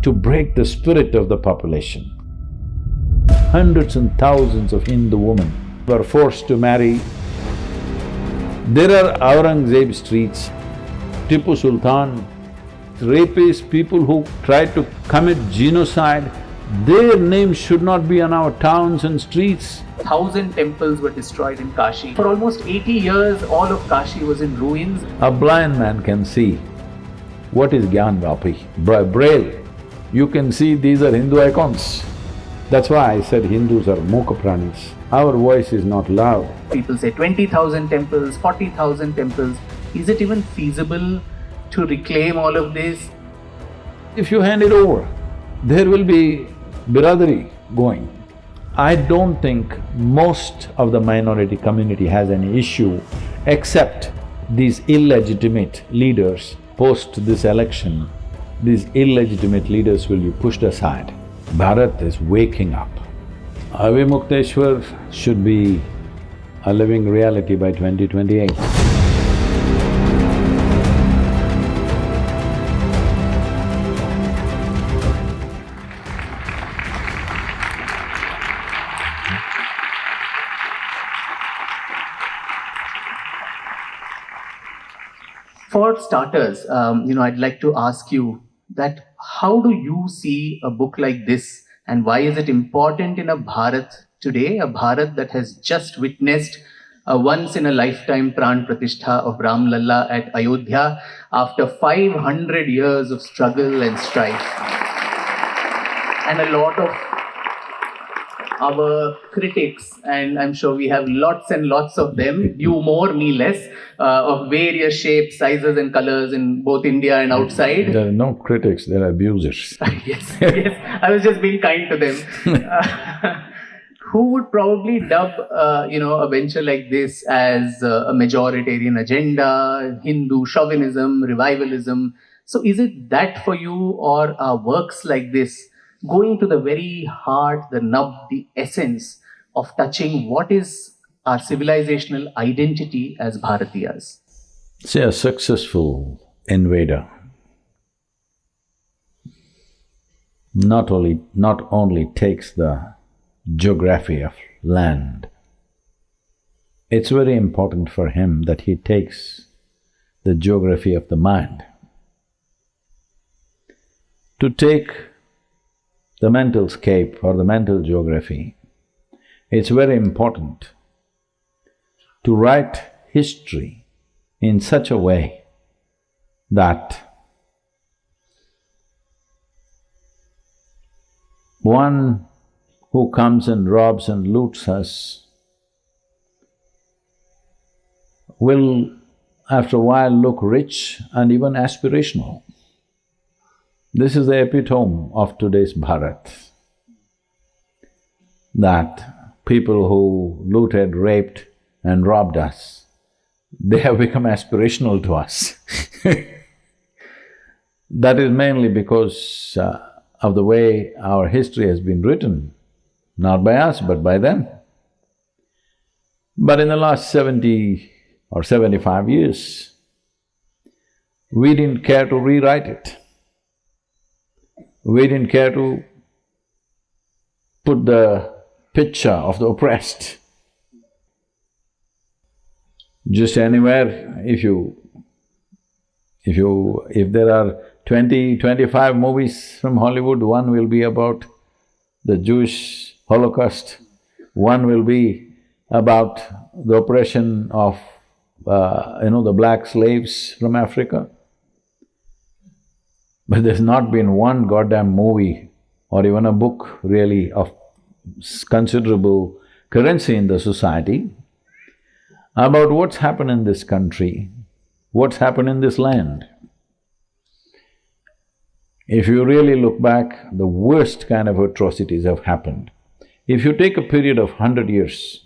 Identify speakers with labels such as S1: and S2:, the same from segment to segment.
S1: to break the spirit of the population. Hundreds and thousands of Hindu women were forced to marry. There are Aurangzeb streets, Tipu Sultan, rapists, people who tried to commit genocide, their names should not be on our towns and streets.
S2: 1,000 temples were destroyed in Kashi. For almost 80 years, all of Kashi was in ruins.
S1: A blind man can see what is Gyanvapi. By Braille, you can see these are Hindu icons. That's why I said Hindus are mukha pranis. Our voice is not loud.
S2: People say 20,000 temples, 40,000 temples. Is it even feasible to reclaim all of this?
S1: If you hand it over, there will be biradari going. I don't think most of the minority community has any issue except these illegitimate leaders. Post this election, these illegitimate leaders will be pushed aside. Bharat is waking up. Avimukteshwar should be a living reality by 2028.
S2: For starters, I'd like to ask you that how do you see a book like this and why is it important in a Bharat today, a Bharat that has just witnessed a once-in-a-lifetime Pran Pratishtha of Ram Lalla at Ayodhya after 500 years of struggle and strife. And a lot of our critics, and I'm sure we have lots and lots of them, you more, me less, of various shapes, sizes and colors in both India and outside.
S1: There are no critics, there are abusers.
S2: Yes, I was just being kind to them. Who would probably dub, a venture like this as a majoritarian agenda, Hindu chauvinism, revivalism. So is it that for you, or are works like this going to the very heart, the nub, the essence of touching what is our civilizational identity as Bharatiyas?
S1: See, a successful invader not only takes the geography of land, it's very important for him that he takes the geography of the mind. To take the mental scape or the mental geography, it's very important to write history in such a way that one who comes and robs and loots us will after a while look rich and even aspirational. This is the epitome of today's Bharat, that people who looted, raped and robbed us, they have become aspirational to us. That is mainly because of the way our history has been written, not by us but by them. But in the last 70 or 75 years, we didn't care to rewrite it. We didn't care to put the picture of the oppressed. Just anywhere, if there are 20, 25 movies from Hollywood, one will be about the Jewish Holocaust, one will be about the oppression of, the black slaves from Africa. But there's not been one goddamn movie or even a book really of considerable currency in the society about what's happened in this country, what's happened in this land. If you really look back, the worst kind of atrocities have happened. If you take a period of 100 years,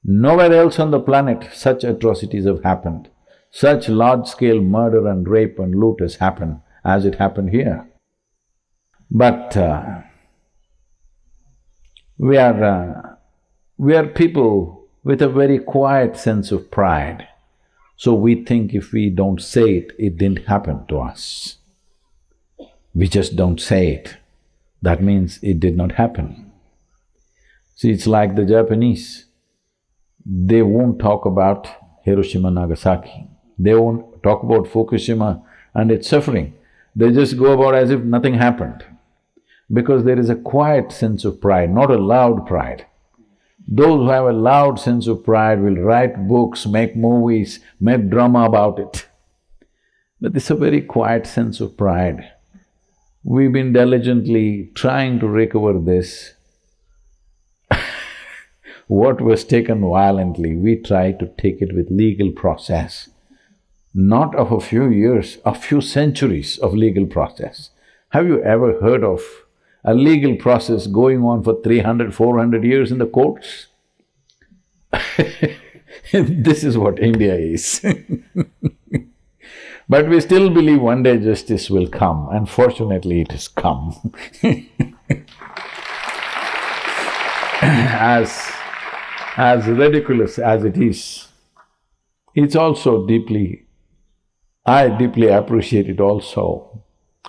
S1: nowhere else on the planet such atrocities have happened. Such large-scale murder and rape and loot has happened as it happened here. But we are people with a very quiet sense of pride. So we think if we don't say it, it didn't happen to us. We just don't say it. That means it did not happen. See, it's like the Japanese. They won't talk about Hiroshima, Nagasaki. They won't talk about Fukushima and its suffering. They just go about as if nothing happened. Because there is a quiet sense of pride, not a loud pride. Those who have a loud sense of pride will write books, make movies, make drama about it. But this is a very quiet sense of pride. We've been diligently trying to recover this. What was taken violently, we try to take it with legal process. Not of a few years, a few centuries of legal process. Have you ever heard of a legal process going on for 300, 400 years in the courts? This is what India is. But we still believe one day justice will come, and fortunately it has come. As ridiculous as it is, it's also I deeply appreciate it also.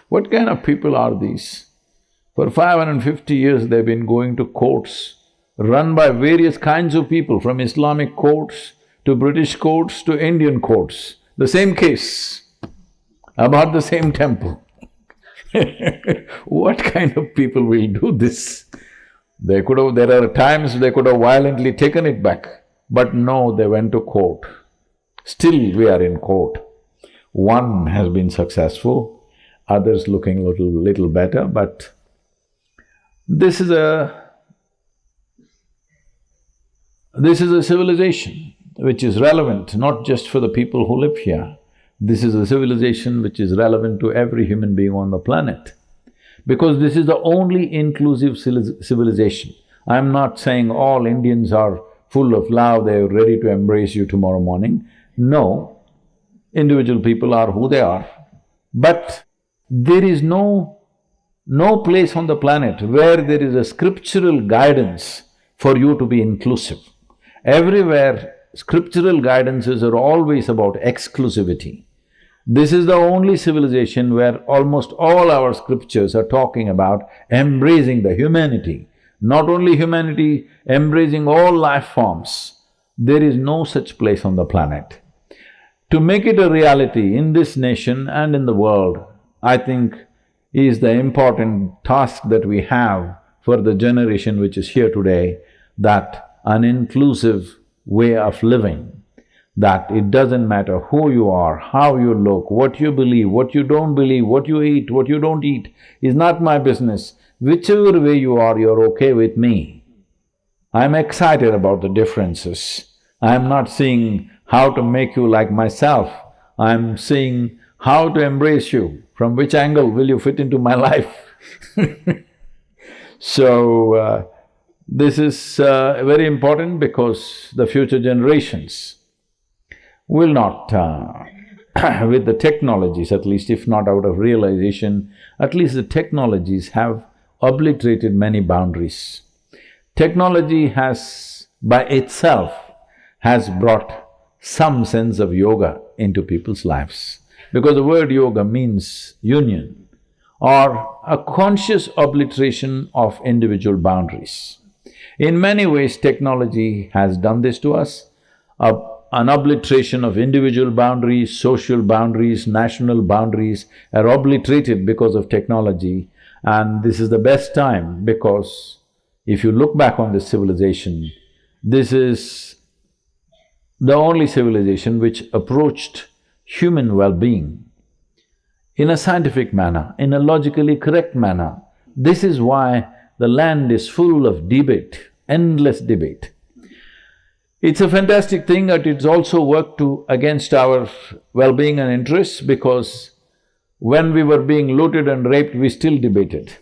S1: What kind of people are these? For 550 years they've been going to courts run by various kinds of people, from Islamic courts to British courts to Indian courts. The same case, about the same temple. What kind of people will do this? There are times they could have violently taken it back, but no, they went to court. Still we are in court. One has been successful, others looking little better, but this is a civilization which is relevant not just for the people who live here. This is a civilization which is relevant to every human being on the planet. Because this is the only inclusive civilization. I'm not saying all Indians are full of love, they're ready to embrace you tomorrow morning. No, individual people are who they are. But there is no place on the planet where there is a scriptural guidance for you to be inclusive. Everywhere, scriptural guidances are always about exclusivity. This is the only civilization where almost all our scriptures are talking about embracing the humanity. Not only humanity, embracing all life forms. There is no such place on the planet. To make it a reality in this nation and in the world, I think is the important task that we have for the generation which is here today, that an inclusive way of living, that it doesn't matter who you are, how you look, what you believe, what you don't believe, what you eat, what you don't eat, is not my business. Whichever way you are, you're okay with me. I'm excited about the differences. I'm not seeing how to make you like myself, I'm seeing how to embrace you, from which angle will you fit into my life. So, this is very important because the future generations will not, with the technologies at least, if not out of realization, at least the technologies have obliterated many boundaries. Technology has, by itself, has brought some sense of yoga into people's lives. Because the word yoga means union or a conscious obliteration of individual boundaries. In many ways, technology has done this to us. An obliteration of individual boundaries, social boundaries, national boundaries are obliterated because of technology, and this is the best time because if you look back on this civilization, this is the only civilization which approached human well-being in a scientific manner, in a logically correct manner. This is why the land is full of debate, endless debate. It's a fantastic thing that it's also worked against our well-being and interests, because when we were being looted and raped, we still debated.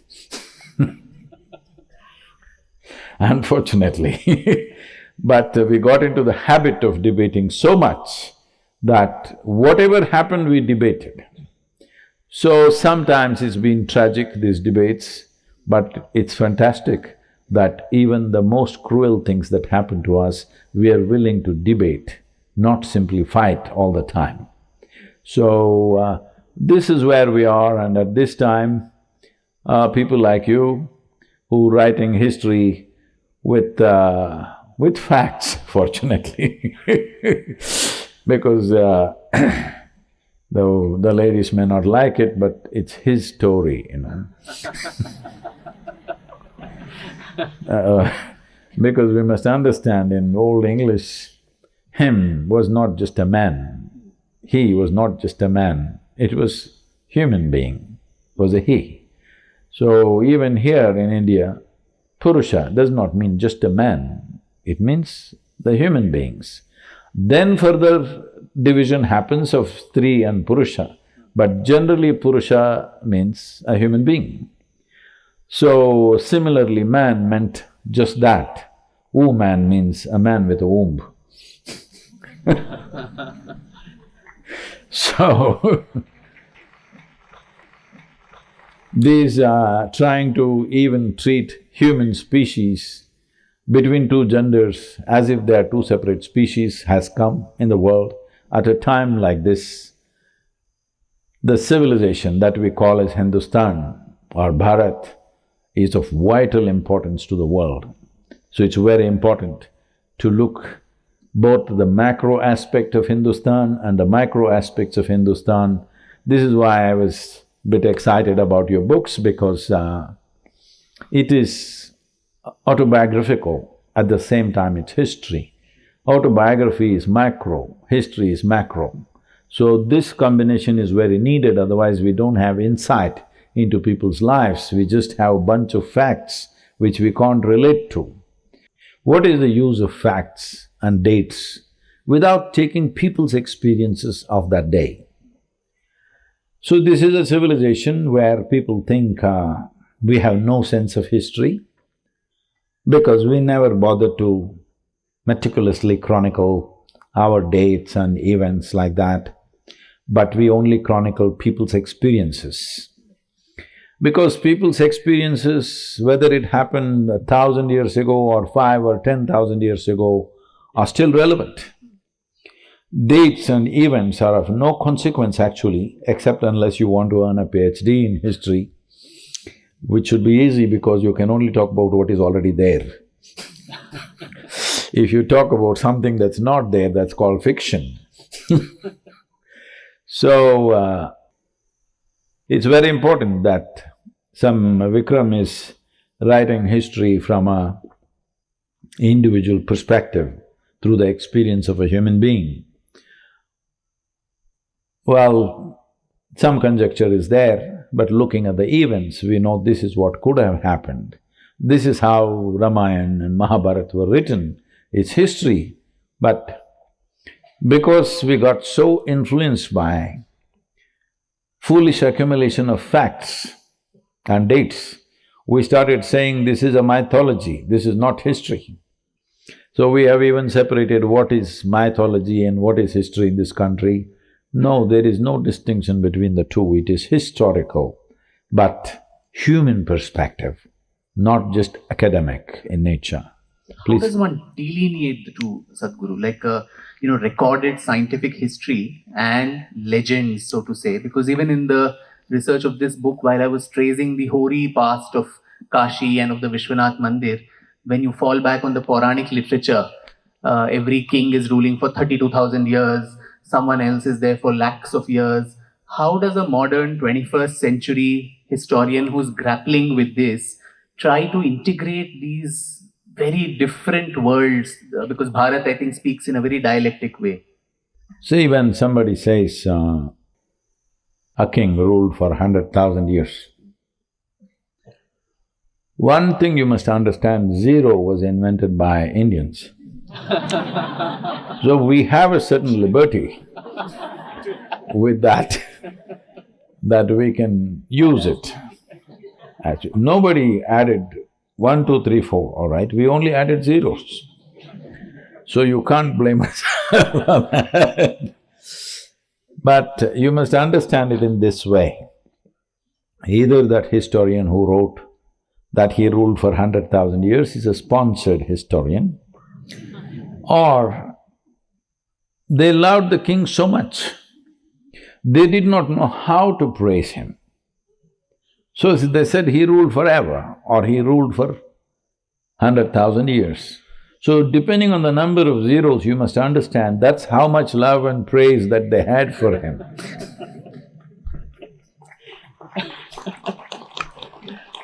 S1: Unfortunately. But we got into the habit of debating so much that whatever happened, we debated. So sometimes it's been tragic, these debates, but it's fantastic that even the most cruel things that happen to us, we are willing to debate, not simply fight all the time. So, this is where we are, and at this time, people like you who writing history with facts, fortunately because the ladies may not like it, but it's his story, you know. Because we must understand, in Old English, him was not just a man, he was not just a man, it was human being, was a he. So even here in India, Purusha does not mean just a man, it means the human beings. Then further division happens of Stri and Purusha, but generally Purusha means a human being. So similarly, man meant just that. Woman means a man with a womb. So these trying to even treat human species between two genders as if they are two separate species has come in the world at a time like this. The civilization that we call as Hindustan or Bharat is of vital importance to the world. So it's very important to look both the macro aspect of Hindustan and the micro aspects of Hindustan. This is why I was a bit excited about your books, because it is autobiographical, at the same time it's history. Autobiography is macro, history is macro. So this combination is very needed, otherwise we don't have insight into people's lives, we just have a bunch of facts which we can't relate to. What is the use of facts and dates without taking people's experiences of that day? So this is a civilization where people think we have no sense of history because we never bother to meticulously chronicle our dates and events like that, but we only chronicle people's experiences. Because people's experiences, whether it happened 1,000 years ago or 5 or 10,000 years ago, are still relevant. Dates and events are of no consequence actually, except unless you want to earn a PhD in history, which should be easy because you can only talk about what is already there. If you talk about something that's not there, that's called fiction. So, it's very important that some Vikram is writing history from a individual perspective through the experience of a human being. Well, some conjecture is there, but looking at the events, we know this is what could have happened. This is how Ramayana and Mahabharata were written. It's history, but because we got so influenced by foolish accumulation of facts and dates, we started saying this is a mythology, this is not history. So we have even separated what is mythology and what is history in this country. No, there is no distinction between the two, it is historical, but human perspective, not just academic in nature. Please.
S2: How does one delineate the two, Sadhguru? Like recorded scientific history and legends, so to say, because even in the research of this book, while I was tracing the hoary past of Kashi and of the Vishwanath Mandir, when you fall back on the Puranic literature, every king is ruling for 32,000 years, someone else is there for lakhs of years. How does a modern 21st century historian who's grappling with this try to integrate these very different worlds, because Bharat, I think, speaks in a very dialectic way?
S1: See, when somebody says a king ruled for 100,000 years, one thing you must understand, zero was invented by Indians. So we have a certain liberty with that, that we can use it. Actually, nobody added 1, 2, 3, 4, all right? We only added zeros. So you can't blame us for that. But you must understand it in this way. Either that historian who wrote that he ruled for 100,000 years is a sponsored historian, or they loved the king so much, they did not know how to praise him. So they said he ruled forever or he ruled for 100,000 years. So depending on the number of zeros, you must understand that's how much love and praise that they had for him.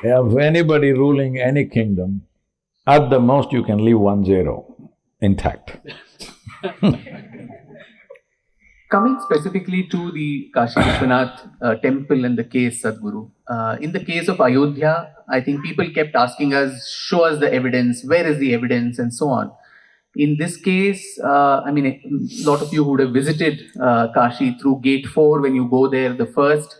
S1: If anybody ruling any kingdom, at the most you can leave 1 zero intact.
S2: Coming specifically to the Kashi Vishwanath temple and the case, Sadhguru, in the case of Ayodhya, I think people kept asking us, show us the evidence, where is the evidence, and so on. In this case, I mean, a lot of you who would have visited Kashi through Gate 4, when you go there, the first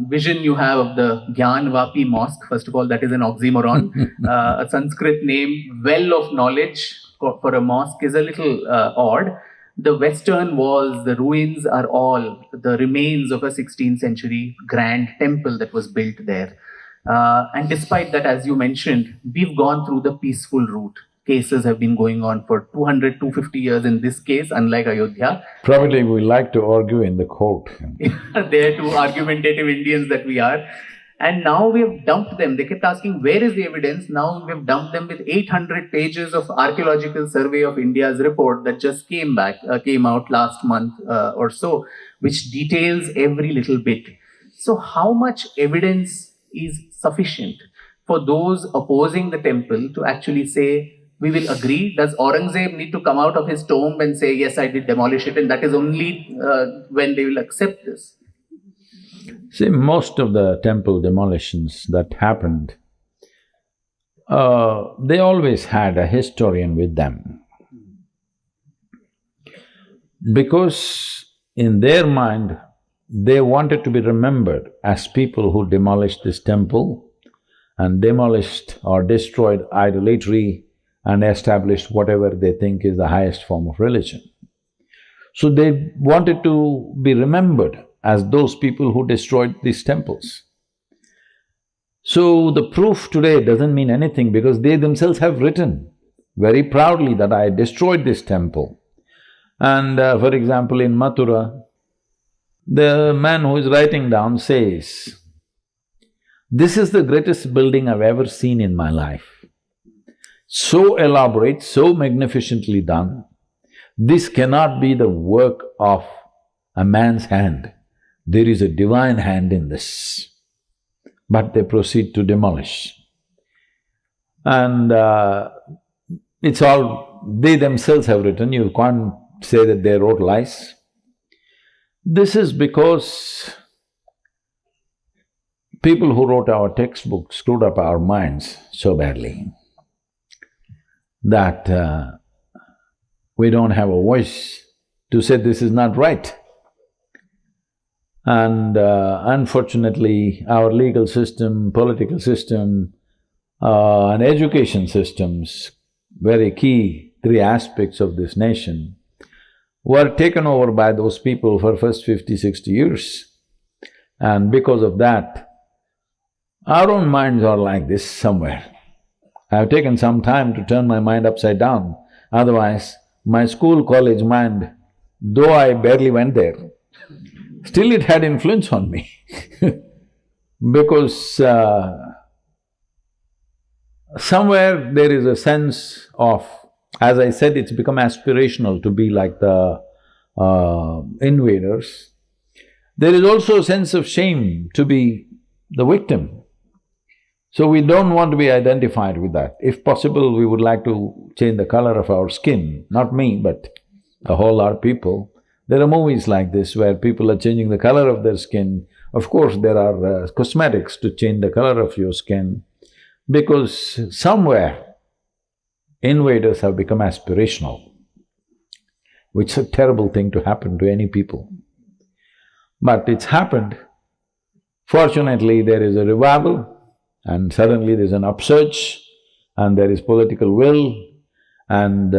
S2: vision you have of the Gyanvapi mosque, first of all, that is an oxymoron. A Sanskrit name, well of knowledge for a mosque, is a little odd. The western walls, the ruins are all the remains of a 16th century grand temple that was built there. And despite that, as you mentioned, we've gone through the peaceful route. Cases have been going on for 200, 250 years in this case, unlike Ayodhya.
S1: Probably we like to argue in the court.
S2: They're two argumentative Indians that we are. And now we have dumped them. They kept asking, where is the evidence? Now we have dumped them with 800 pages of Archaeological Survey of India's report that just came out last month or so, which details every little bit. So how much evidence is sufficient for those opposing the temple to actually say, we will agree? Does Aurangzeb need to come out of his tomb and say, yes, I did demolish it, and that is only when they will accept this?
S1: See, most of the temple demolitions that happened, they always had a historian with them. Because in their mind, they wanted to be remembered as people who demolished this temple and demolished or destroyed idolatry and established whatever they think is the highest form of religion. So they wanted to be remembered as those people who destroyed these temples. So the proof today doesn't mean anything because they themselves have written very proudly that I destroyed this temple. And for example, in Mathura, the man who is writing down says, "This is the greatest building I've ever seen in my life. So elaborate, so magnificently done. This cannot be the work of a man's hand. There is a divine hand in this." But they proceed to demolish. And it's all they themselves have written, you can't say that they wrote lies. This is because people who wrote our textbooks screwed up our minds so badly that we don't have a voice to say this is not right. And unfortunately, our legal system, political system, and education systems, very key three aspects of this nation, were taken over by those people for first 50, 60 years. And because of that, our own minds are like this somewhere. I've taken some time to turn my mind upside down, otherwise my school, college mind, though I barely went there, still it had influence on me because somewhere there is a sense of, as I said, it's become aspirational to be like the invaders. There is also a sense of shame to be the victim. So we don't want to be identified with that. If possible, we would like to change the color of our skin, not me, but a whole lot of people. There are movies like this where people are changing the color of their skin. Of course, there are cosmetics to change the color of your skin because somewhere invaders have become aspirational, which is a terrible thing to happen to any people. But it's happened. Fortunately, there is a revival and suddenly there's an upsurge and there is political will and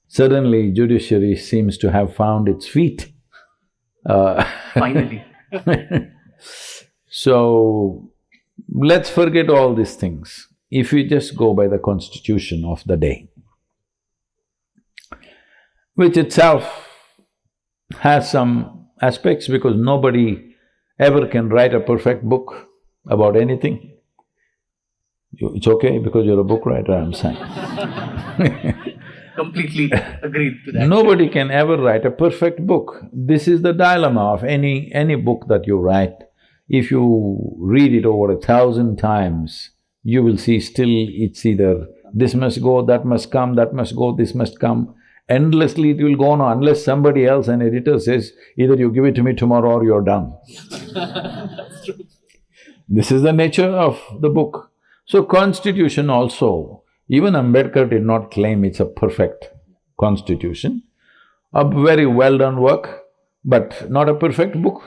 S1: suddenly judiciary seems to have found its feet.
S2: Finally.
S1: So, let's forget all these things. If we just go by the constitution of the day, which itself has some aspects because nobody ever can write a perfect book about anything. It's okay because you're a book writer, I'm saying.
S2: Completely agreed to that.
S1: Nobody can ever write a perfect book. This is the dilemma of any book that you write. If you read it over 1,000 times, you will see still it's either this must go, that must come, that must go, this must come. Endlessly it will go on unless somebody else, an editor says, either you give it to me tomorrow or you're done.
S2: That's true.
S1: This is the nature of the book. So constitution also, even Ambedkar did not claim it's a perfect constitution. A very well done work, but not a perfect book.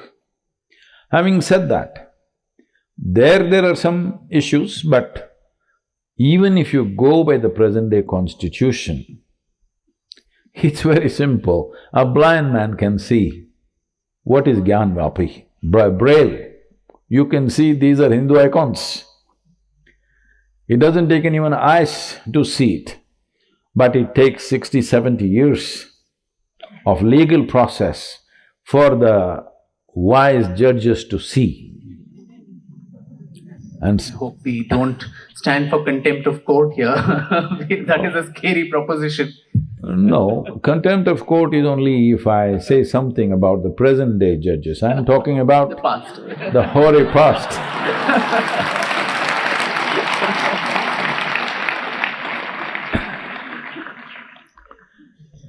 S1: Having said that, there are some issues, but even if you go by the present-day constitution, it's very simple. A blind man can see what is Gyanvapi, Braille. You can see these are Hindu icons. It doesn't take anyone eyes to see it, but it takes 60, 70 years of legal process for the wise judges to see. And
S2: Hope we don't stand for contempt of court here. That is a scary proposition.
S1: no, contempt of court is only if I say something about the present-day judges. I'm talking about
S2: The past.
S1: the hoary past.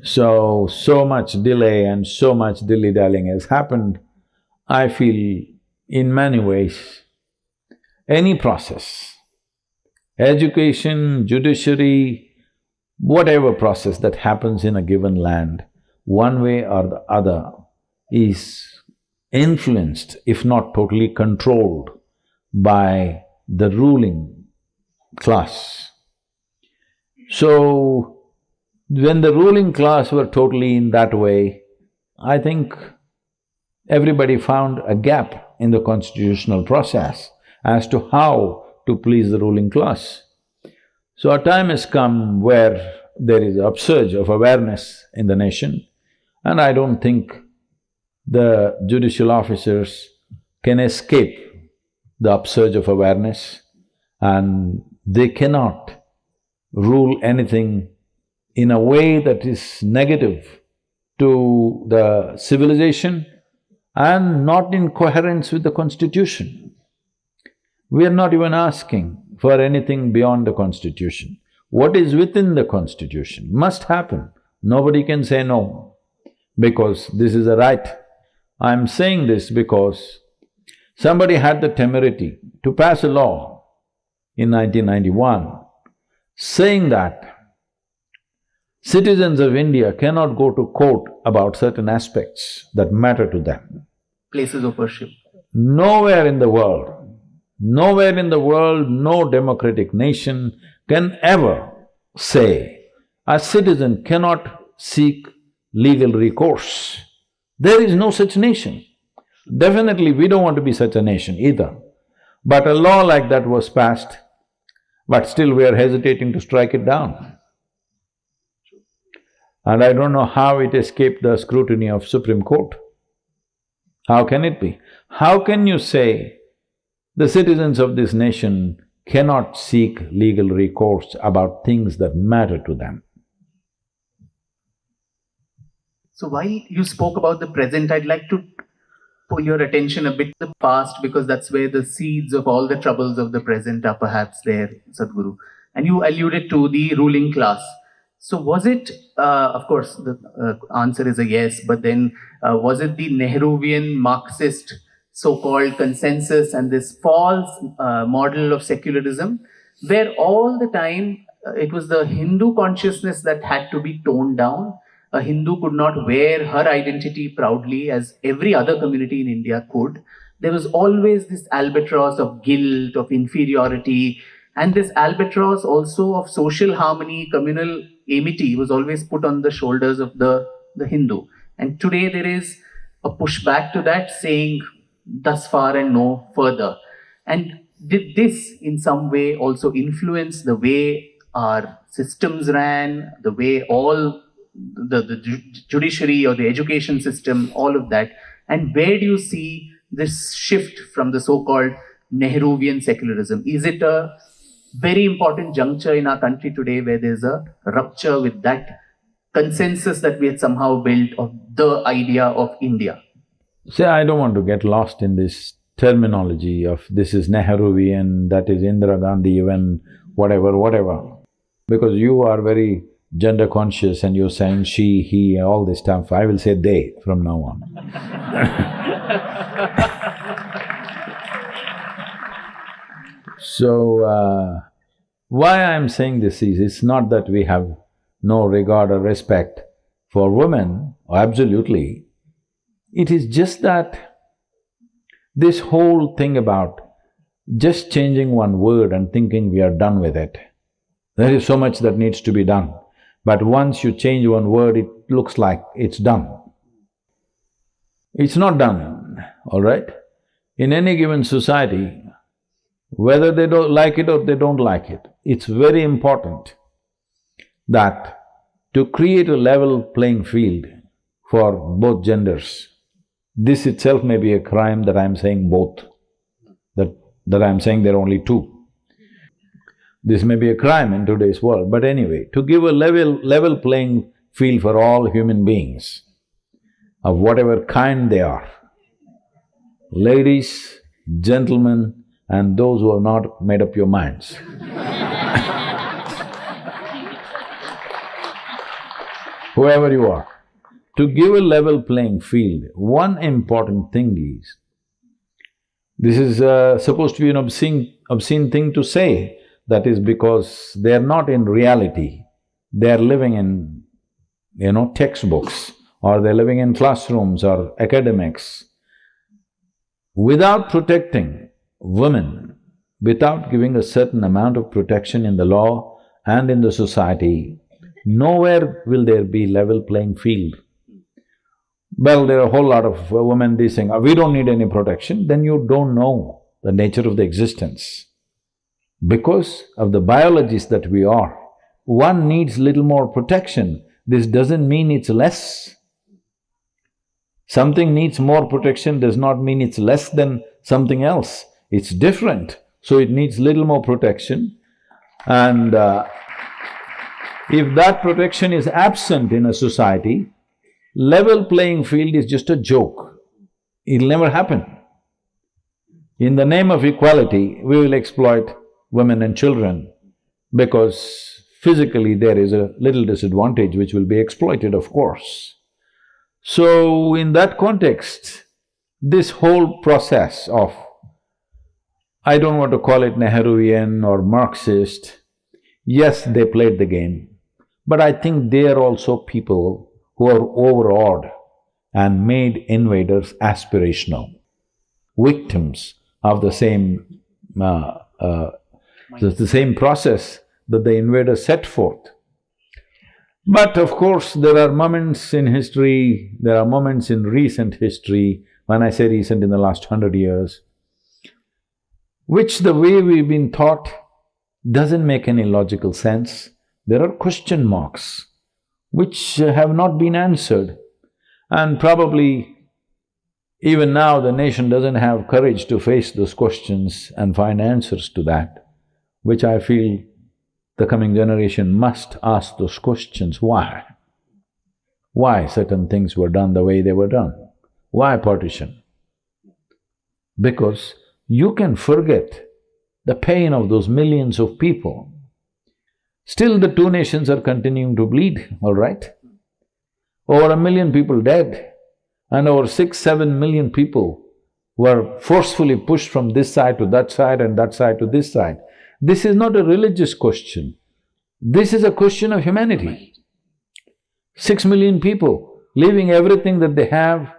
S1: So much delay and so much dilly-dallying has happened. I feel in many ways, any process, education, judiciary, whatever process that happens in a given land, one way or the other is influenced, if not totally controlled, by the ruling class. So, when the ruling class were totally in that way, I think everybody found a gap in the constitutional process as to how to please the ruling class. So a time has come where there is an upsurge of awareness in the nation, and I don't think the judicial officers can escape the upsurge of awareness, and they cannot rule anything in a way that is negative to the civilization and not in coherence with the constitution. We are not even asking for anything beyond the constitution. What is within the constitution must happen. Nobody can say no, because this is a right. I'm saying this because somebody had the temerity to pass a law in 1991 saying that citizens of India cannot go to court about certain aspects that matter to them.
S2: Places of worship.
S1: Nowhere in the world, no democratic nation can ever say a citizen cannot seek legal recourse. There is no such nation. Definitely we don't want to be such a nation either. But a law like that was passed, but still we are hesitating to strike it down. And I don't know how it escaped the scrutiny of Supreme Court. How can it be? How can you say the citizens of this nation cannot seek legal recourse about things that matter to them?
S2: So while you spoke about the present, I'd like to pull your attention a bit to the past, because that's where the seeds of all the troubles of the present are perhaps there, Sadhguru. And you alluded to the ruling class. So was it, of course the answer is a yes, but then was it the Nehruvian Marxist so-called consensus and this false model of secularism, where all the time it was the Hindu consciousness that had to be toned down? A Hindu could not wear her identity proudly as every other community in India could. There was always this albatross of guilt, of inferiority, and this albatross also of social harmony, communal amity was always put on the shoulders of the Hindu. And today there is a pushback to that, saying thus far and no further. And did this in some way also influence the way our systems ran, the way all the judiciary or the education system, all of that? And where do you see this shift from the so-called Nehruvian secularism? Is it a very important juncture in our country today where there's a rupture with that consensus that we had somehow built of the idea of India?
S1: See, I don't want to get lost in this terminology of this is Nehruvian, that is Indira Gandhi, even whatever, because you are very gender conscious and you're saying she, he, all this stuff. I will say they from now on. So, why I'm saying this is, it's not that we have no regard or respect for women, absolutely. It is just that this whole thing about just changing one word and thinking we are done with it. There is so much that needs to be done, but once you change one word, it looks like it's done. It's not done, all right? In any given society, whether they don't like it or they don't like it, it's very important that to create a level playing field for both genders. This itself may be a crime that I'm saying both, that I'm saying there are only two. This may be a crime in today's world, but anyway, to give a level playing field for all human beings, of whatever kind they are, ladies, gentlemen, and those who have not made up your minds. Whoever you are, to give a level playing field, one important thing is, this is supposed to be an obscene thing to say, that is because they are not in reality, they are living in, textbooks, or they're living in classrooms or academics. Without protecting women, without giving a certain amount of protection in the law and in the society, nowhere will there be level playing field. Well, there are a whole lot of women these saying, we don't need any protection, then you don't know the nature of the existence. Because of the biologies that we are, one needs little more protection. This doesn't mean it's less. Something needs more protection does not mean it's less than something else. It's different, so it needs little more protection. And if that protection is absent in a society, level playing field is just a joke. It'll never happen. In the name of equality, we will exploit women and children because physically there is a little disadvantage which will be exploited, of course. So, in that context, this whole process of, I don't want to call it Nehruvian or Marxist, yes, they played the game, but I think they are also people who are overawed and made invaders aspirational, victims of the same process that the invaders set forth. But of course, there are moments in history, there are moments in recent history, when I say recent, in the last 100 years, which the way we've been taught doesn't make any logical sense. There are question marks which have not been answered, and probably even now the nation doesn't have courage to face those questions and find answers to that, which I feel the coming generation must ask those questions. Why? Why certain things were done the way they were done? Why partition? Because you can forget the pain of those millions of people. Still the two nations are continuing to bleed, all right? Over 1 million people dead, and over 6–7 million people were forcefully pushed from this side to that side and that side to this side. This is not a religious question, this is a question of humanity. 6 million people leaving everything that they have,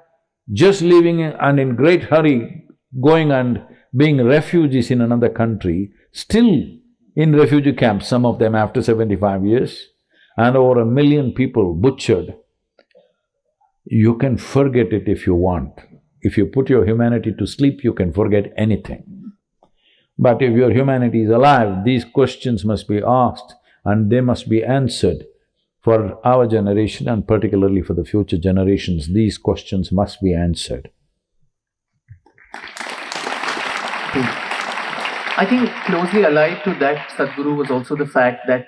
S1: just leaving and in great hurry going and being refugees in another country, still in refugee camps, some of them after 75 years, and over 1 million people butchered. You can forget it if you want. If you put your humanity to sleep, you can forget anything. But if your humanity is alive, these questions must be asked and they must be answered. For our generation and particularly for the future generations, these questions must be answered.
S2: True. I think closely allied to that, Sadhguru, was also the fact that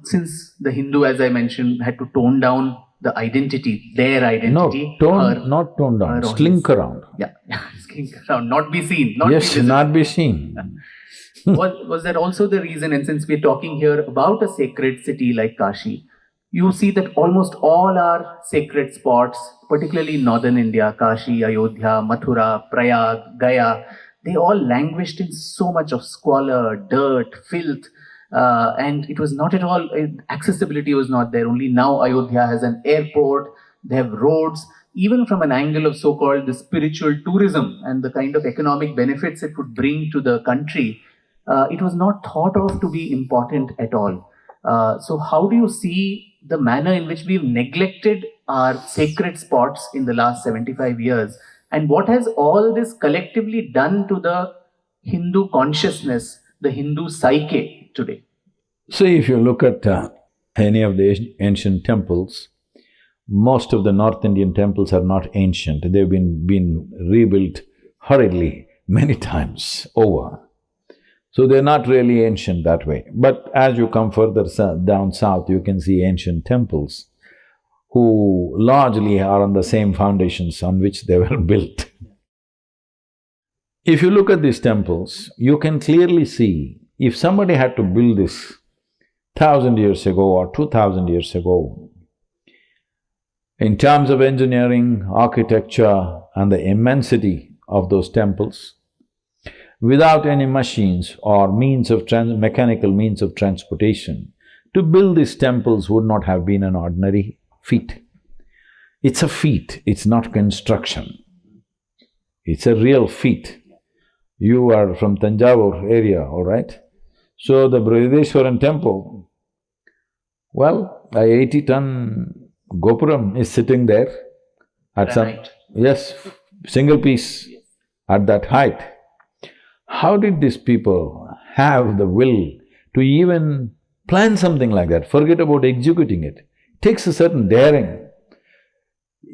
S2: since the Hindu, as I mentioned, had to tone down the identity, their identity.
S1: Not tone down, slink around.
S2: Yeah, slink around, not be seen, not be
S1: Yes,
S2: visible.
S1: not be seen.
S2: Was that also the reason? And since we're talking here about a sacred city like Kashi, you see that almost all our sacred spots, particularly in northern India, Kashi, Ayodhya, Mathura, Prayag, Gaya, they all languished in so much of squalor, dirt, filth, and it was not at all, accessibility was not there. Only now Ayodhya has an airport, they have roads. Even from an angle of so-called the spiritual tourism and the kind of economic benefits it would bring to the country, it was not thought of to be important at all. So how do you see the manner in which we've neglected our sacred spots in the last 75 years? And what has all this collectively done to the Hindu consciousness, the Hindu psyche today?
S1: See, if you look at any of the ancient temples, most of the North Indian temples are not ancient. They've been rebuilt hurriedly many times over. So they're not really ancient that way. But as you come further down south, you can see ancient temples who largely are on the same foundations on which they were built. If you look at these temples, you can clearly see if somebody had to build this 1,000 years ago or 2,000 years ago, in terms of engineering, architecture and the immensity of those temples, without any machines or mechanical means of transportation, to build these temples would not have been an ordinary feat. It's a feat, it's not construction. It's a real feat. You are from Tanjavur area, all right? So the Brihadeshwaran temple, well, a 80-ton gopuram is sitting there at yes, single piece at that height. How did these people have the will to even plan something like that? Forget about executing it. It takes a certain daring.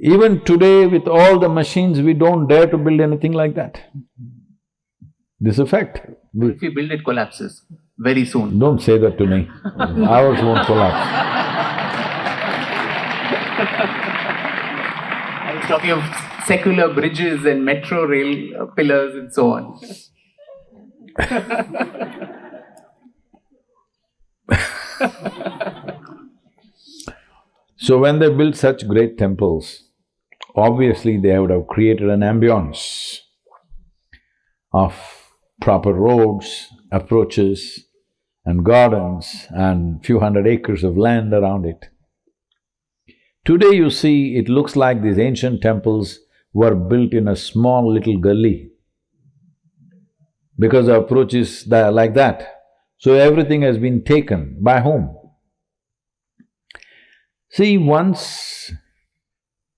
S1: Even today with all the machines, we don't dare to build anything like that. This is a fact.
S2: If you build, it collapses very soon.
S1: Don't say that to me. Ours won't collapse.
S2: I was talking of secular bridges and metro rail pillars and so on.
S1: So when they built such great temples, obviously they would have created an ambience of proper roads, approaches and gardens and few hundred acres of land around it. Today you see, it looks like these ancient temples were built in a small little gully because the approach is like that. So everything has been taken by whom? See, once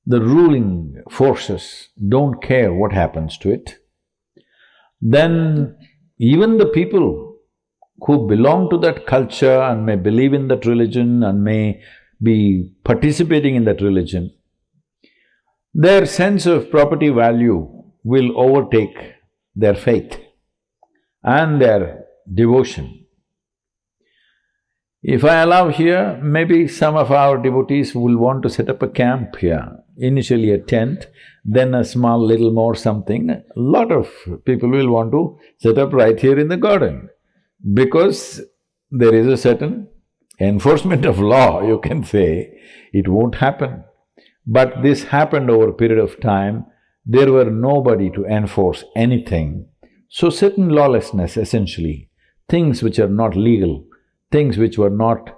S1: the ruling forces don't care what happens to it, then even the people who belong to that culture and may believe in that religion and may be participating in that religion, their sense of property value will overtake their faith and their devotion. If I allow here, maybe some of our devotees will want to set up a camp here. Initially a tent, then a small little more something. A lot of people will want to set up right here in the garden because there is a certain enforcement of law, you can say. It won't happen. But this happened over a period of time. There were nobody to enforce anything. So certain lawlessness, essentially, things which are not legal, things which were not…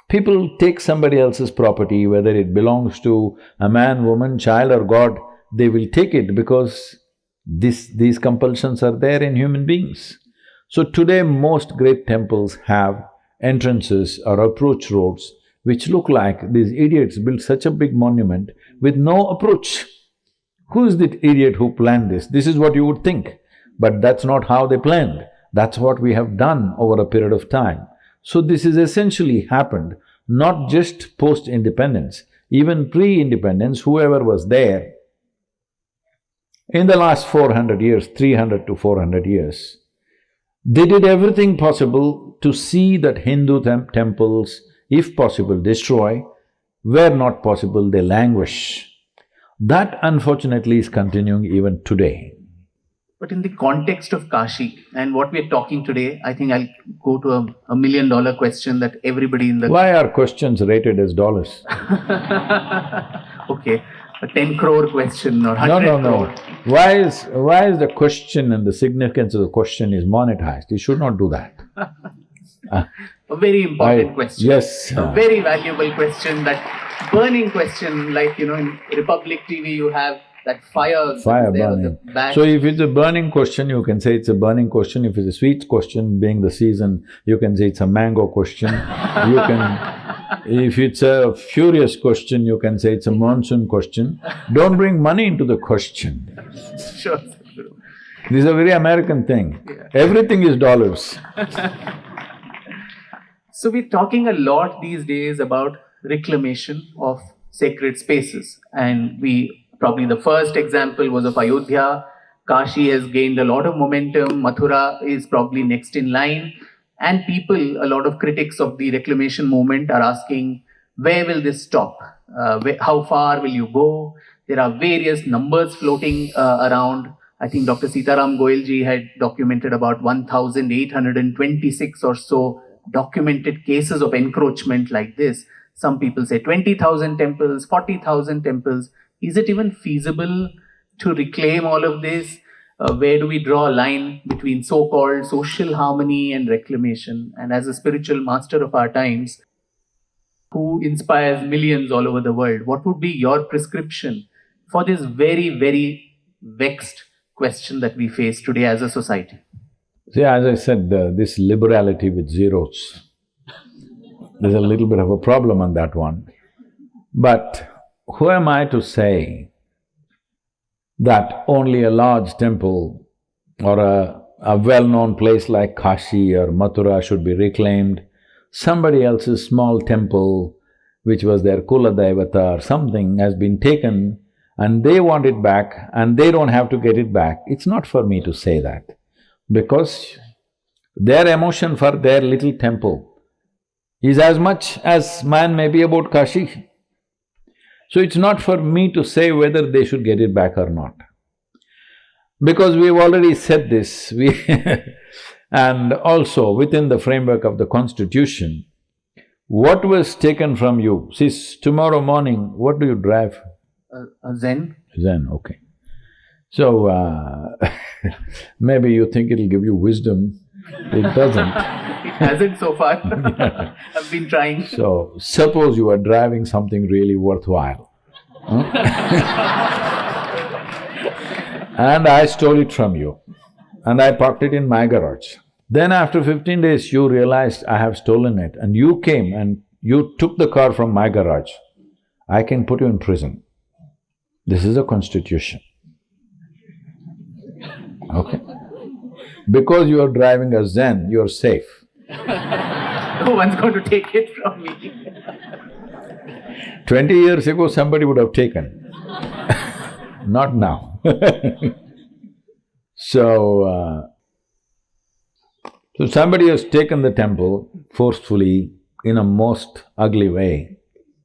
S1: People take somebody else's property, whether it belongs to a man, woman, child or God, they will take it because these compulsions are there in human beings. So today most great temples have entrances or approach roads which look like these idiots built such a big monument with no approach. Who is that idiot who planned this? This is what you would think, but that's not how they planned. That's what we have done over a period of time. So this is essentially happened not just post-independence, even pre-independence, whoever was there In the last 400 years, 300 to 400 years, they did everything possible to see that Hindu temples, if possible, destroy, where not possible, they languish. That unfortunately is continuing even today.
S2: But in the context of Kashi and what we're talking today, I think I'll go to a $1 million question that everybody in the…
S1: Why are questions rated as dollars?
S2: Okay, a 10 crore question or 100
S1: No.
S2: crore.
S1: Why is the question and the significance of the question is monetized? You should not do that.
S2: A very important question.
S1: Yes.
S2: A very valuable question, that burning question, like, in Republic TV you have that fire
S1: Fire
S2: there on
S1: burning.
S2: the back.
S1: So if it's a burning question, you can say it's a burning question. If it's a sweet question, being the season, you can say it's a mango question. You can… If it's a furious question, you can say it's a monsoon question. Don't bring money into the question.
S2: Sure, Sadhguru.
S1: This is a very American thing.
S2: Yeah.
S1: Everything is dollars.
S2: So we're talking a lot these days about reclamation of sacred spaces, and probably the first example was of Ayodhya. Kashi has gained a lot of momentum, Mathura is probably next in line, and people, a lot of critics of the reclamation movement are asking, where will this stop? How far will you go? There are various numbers floating around. I think Dr. Sitaram Goelji had documented about 1,826 or so documented cases of encroachment like this. Some people say 20,000 temples, 40,000 temples. Is it even feasible to reclaim all of this? Where do we draw a line between so-called social harmony and reclamation? And as a spiritual master of our times, who inspires millions all over the world, what would be your prescription for this very, very vexed question that we face today as a society?
S1: See, as I said, this liberality with zeros, there's a little bit of a problem on that one. But who am I to say that only a large temple or a well-known place like Kashi or Mathura should be reclaimed? Somebody else's small temple, which was their Kula Devata or something, has been taken and they want it back and they don't have to get it back. It's not for me to say that, because their emotion for their little temple is as much as mine may be about Kashi. So it's not for me to say whether they should get it back or not. Because we've already said this, and also within the framework of the constitution, what was taken from you… See, tomorrow morning, what do you drive?
S2: A Zen.
S1: Zen, okay. So, maybe you think it'll give you wisdom, it doesn't.
S2: It hasn't so far. I've been trying.
S1: So, suppose you are driving something really worthwhile, and I stole it from you, and I parked it in my garage. Then after 15 days, you realized I have stolen it, and you came and you took the car from my garage. I can put you in prison. This is a constitution. Okay? Because you are driving a Zen, you are safe.
S2: No one's going to take it from me.
S1: 20 years ago, somebody would have taken. Not now. So somebody has taken the temple forcefully in a most ugly way,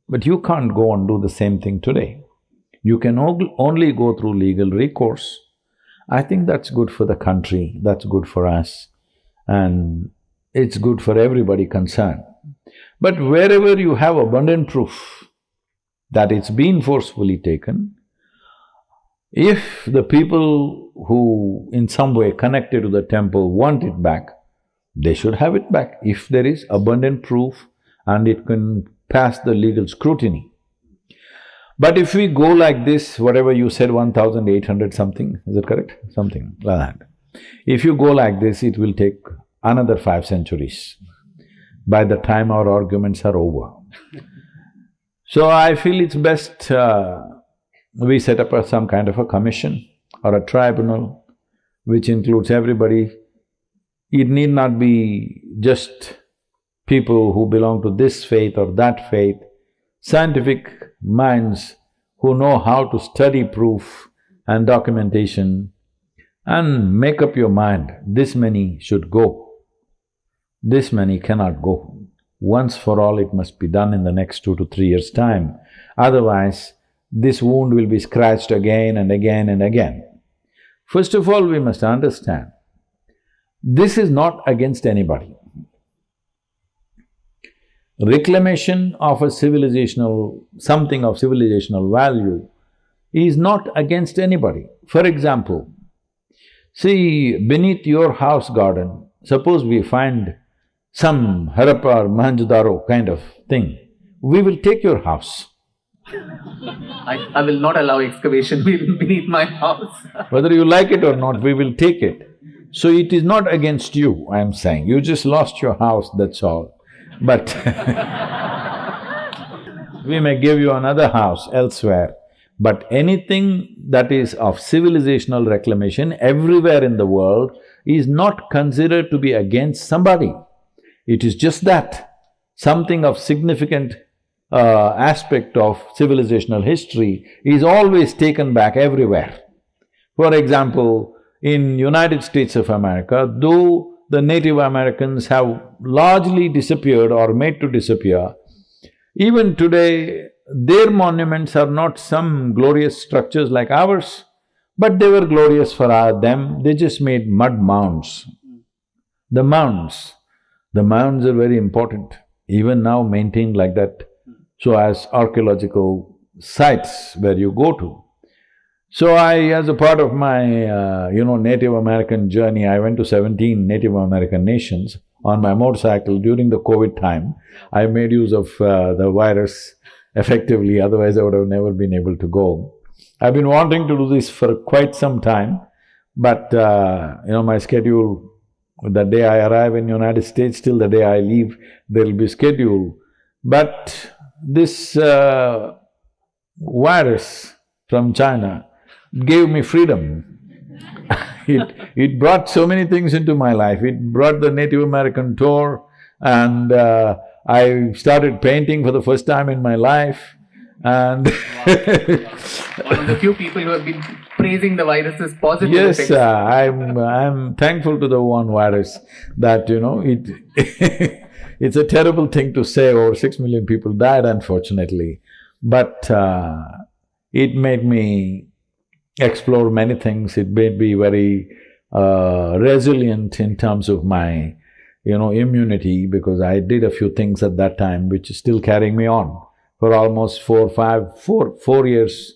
S1: but you can't go and do the same thing today. You can only go through legal recourse. I think that's good for the country, that's good for us, and it's good for everybody concerned. But wherever you have abundant proof that it's been forcefully taken, if the people who in some way connected to the temple want it back, they should have it back, if there is abundant proof and it can pass the legal scrutiny. But if we go like this, whatever you said, 1,800 something, is it correct? Something like that. If you go like this, it will take another 5 centuries by the time our arguments are over. So I feel it's best we set up some kind of a commission or a tribunal which includes everybody. It need not be just people who belong to this faith or that faith. Scientific minds who know how to study proof and documentation and make up your mind, this many should go, this many cannot go. Once for all it must be done in the next 2 to 3 years' time. Otherwise, this wound will be scratched again and again and again. First of all, we must understand, this is not against anybody. Reclamation of a civilizational… something of civilizational value is not against anybody. For example, see, beneath your house garden, suppose we find some Harappa or Mohenjo-daro kind of thing, we will take your house.
S2: I will not allow excavation beneath my house.
S1: Whether you like it or not, we will take it. So it is not against you, I am saying. You just lost your house, that's all. But we may give you another house elsewhere. But anything that is of civilizational reclamation everywhere in the world is not considered to be against somebody. It is just that something of significant aspect of civilizational history is always taken back everywhere. For example, in United States of America, though the Native Americans have largely disappeared or made to disappear, even today their monuments are not some glorious structures like ours, but they were glorious for them, they just made mud mounds. The mounds are very important, even now maintained like that, so as archaeological sites where you go to. So as a part of my, Native American journey, I went to 17 Native American nations on my motorcycle during the COVID time. I made use of the virus effectively, otherwise I would have never been able to go. I've been wanting to do this for quite some time, but my schedule, the day I arrive in United States till the day I leave, there'll be schedule. But this virus from China gave me freedom. It brought so many things into my life. It brought the Native American tour, and I started painting for the first time in my life, and
S2: One of the few people who have been praising the virus's positive
S1: yes,
S2: effects.
S1: I'm thankful to the one virus that, it's a terrible thing to say, over 6 million people died unfortunately, but it made me explore many things. It made me very resilient in terms of my, immunity, because I did a few things at that time which is still carrying me on. For almost 4 years,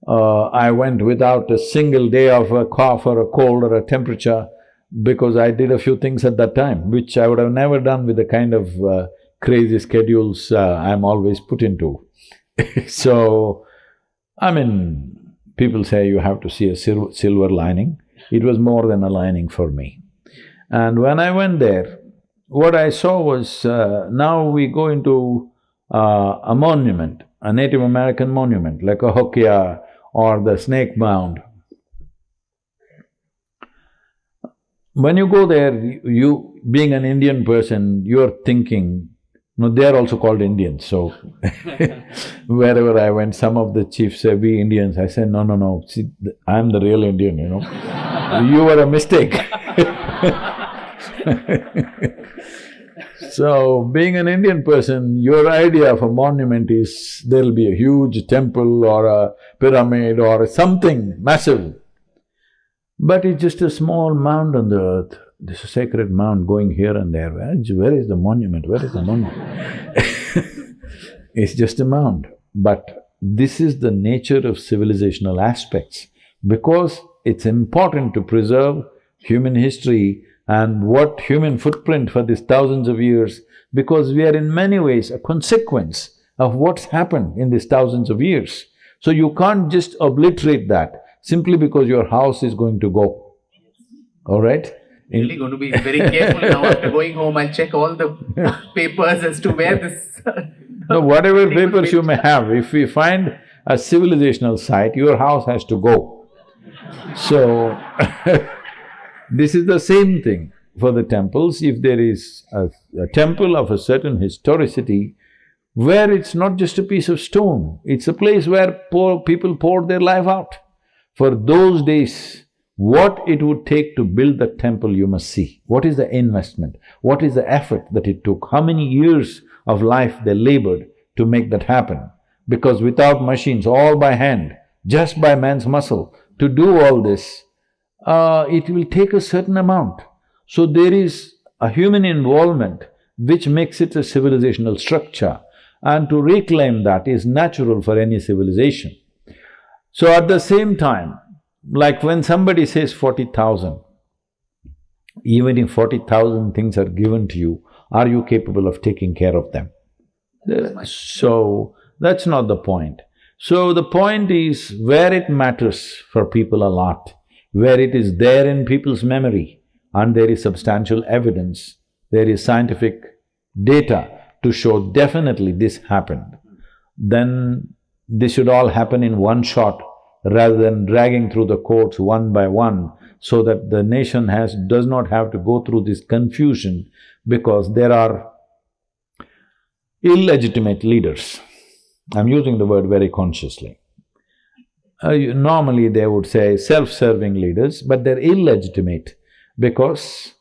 S1: I went without a single day of a cough or a cold or a temperature, because I did a few things at that time, which I would have never done with the kind of crazy schedules I'm always put into. So, people say you have to see a silver lining. It was more than a lining for me. And when I went there, what I saw was, now we go into a monument, a Native American monument, like a Hokia or the Snake Mound. When you go there, you being an Indian person, you're thinking, they're also called Indians, so wherever I went, some of the chiefs say, we Indians. I said, no, see, I'm the real Indian, You were a mistake. So, being an Indian person, your idea of a monument is there'll be a huge temple or a pyramid or something massive. But it's just a small mound on the earth. This is a sacred mound going here and there. Where is the monument? Where is the monument? It's just a mound. But this is the nature of civilizational aspects, because it's important to preserve human history and what human footprint for these thousands of years, because we are in many ways a consequence of what's happened in these thousands of years. So you can't just obliterate that simply because your house is going to go, all right?
S2: Really going to be very careful now. After going home, I'll check all the papers as to where this…
S1: No, whatever papers you may have, if we find a civilizational site, your house has to go. So, this is the same thing for the temples. If there is a temple of a certain historicity, where it's not just a piece of stone, it's a place where people poured their life out. For those days, what it would take to build the temple, you must see. What is the investment? What is the effort that it took? How many years of life they labored to make that happen? Because without machines, all by hand, just by man's muscle, to do all this, it will take a certain amount. So there is a human involvement which makes it a civilizational structure, and to reclaim that is natural for any civilization. So at the same time, like when somebody says 40,000, even if 40,000 things are given to you, are you capable of taking care of them? So that's not the point. So the point is where it matters for people a lot, where it is there in people's memory and there is substantial evidence, there is scientific data to show definitely this happened, then this should all happen in one shot rather than dragging through the courts one by one, so that the nation does not have to go through this confusion because there are illegitimate leaders. I'm using the word very consciously. Normally they would say self-serving leaders, but they're illegitimate because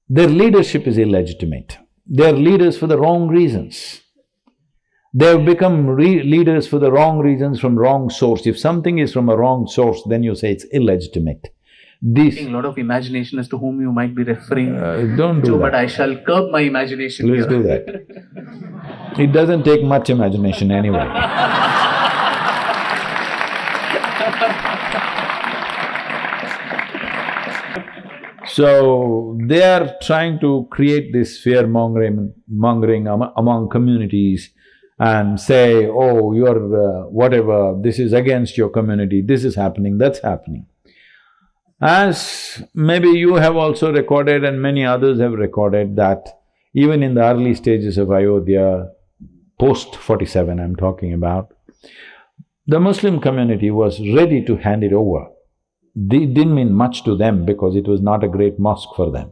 S1: their leadership is illegitimate. They're leaders for the wrong reasons. They've become leaders for the wrong reasons from wrong source. If something is from a wrong source, then you say it's illegitimate.
S2: A lot of imagination as to whom you might be referring
S1: don't do
S2: to,
S1: that.
S2: but I shall curb my imagination
S1: Please
S2: here.
S1: do that. It doesn't take much imagination anyway. So, they are trying to create this fear-mongering among communities and say, oh, you're whatever, this is against your community, this is happening, that's happening. As maybe you have also recorded and many others have recorded that even in the early stages of Ayodhya, post-47 I'm talking about, the Muslim community was ready to hand it over. It didn't mean much to them because it was not a great mosque for them.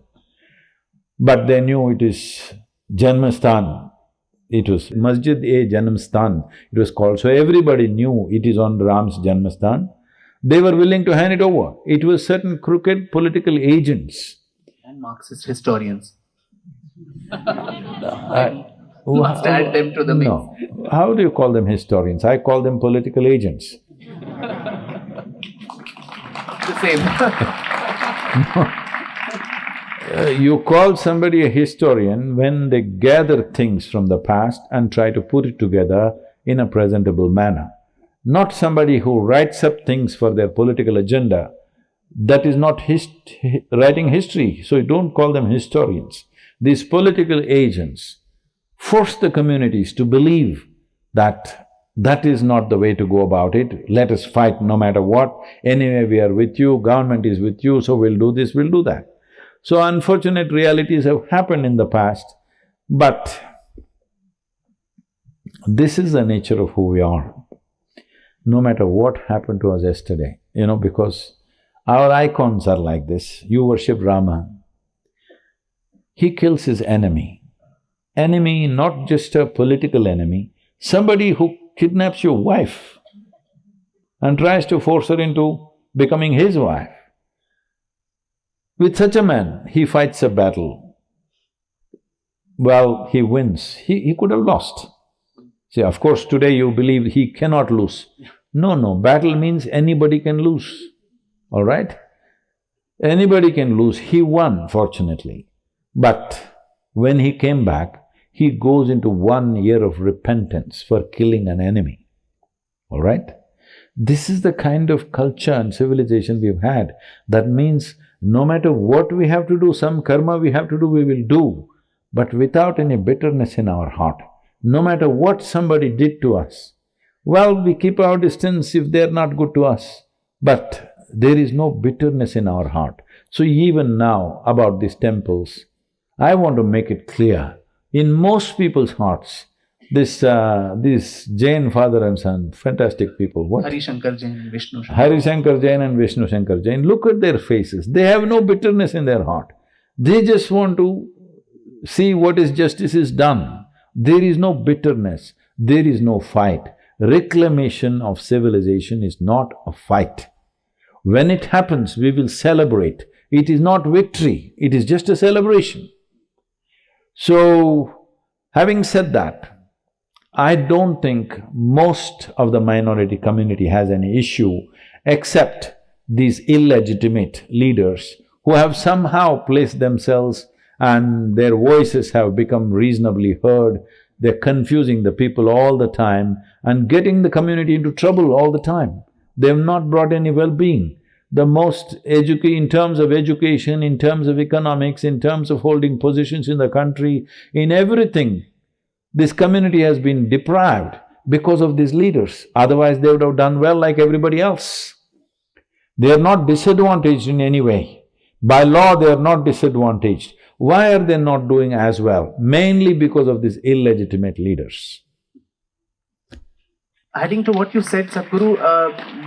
S1: But they knew it is Janmastan, it was Masjid-e-Janmastan, it was called. So everybody knew it is on Ram's Janmastan. They were willing to hand it over. It was certain crooked political agents.
S2: And Marxist historians. Must add them to the mix.
S1: No. How do you call them historians? I call them political agents.
S2: The same.
S1: You call somebody a historian when they gather things from the past and try to put it together in a presentable manner. Not somebody who writes up things for their political agenda. That is not writing history, so you don't call them historians. These political agents force the communities to believe that that is not the way to go about it. Let us fight no matter what. Anyway, we are with you, government is with you, so we'll do this, we'll do that. So unfortunate realities have happened in the past, but this is the nature of who we are. No matter what happened to us yesterday, because our icons are like this. You worship Rama. He kills his enemy. Enemy, not just a political enemy, somebody who kidnaps your wife and tries to force her into becoming his wife. With such a man, he fights a battle. Well, he wins. He could have lost. See, of course, today you believe he cannot lose. No, battle means anybody can lose, all right? Anybody can lose. He won, fortunately. But when he came back, he goes into 1 year of repentance for killing an enemy, all right? This is the kind of culture and civilization we've had. That means no matter what we have to do, some karma we have to do, we will do, but without any bitterness in our heart. No matter what somebody did to us, well, we keep our distance if they're not good to us, but there is no bitterness in our heart. So even now about these temples, I want to make it clear, in most people's hearts, this Jain father and son, fantastic people, what?
S2: Harishankar Jain, Vishnu Shankar.
S1: Harishankar Jain and Vishnu Shankar Jain, look at their faces, they have no bitterness in their heart. They just want to see what is justice is done. There is no bitterness, there is no fight. Reclamation of civilization is not a fight. When it happens, we will celebrate. It is not victory, it is just a celebration. So, having said that, I don't think most of the minority community has any issue except these illegitimate leaders who have somehow placed themselves and their voices have become reasonably heard. They're confusing the people all the time and getting the community into trouble all the time. They've not brought any well-being. The most in terms of education, in terms of economics, in terms of holding positions in the country, in everything, this community has been deprived because of these leaders. Otherwise, they would have done well like everybody else. They are not disadvantaged in any way. By law, they are not disadvantaged. Why are they not doing as well? Mainly because of these illegitimate leaders.
S2: Adding to what you said, Sadhguru,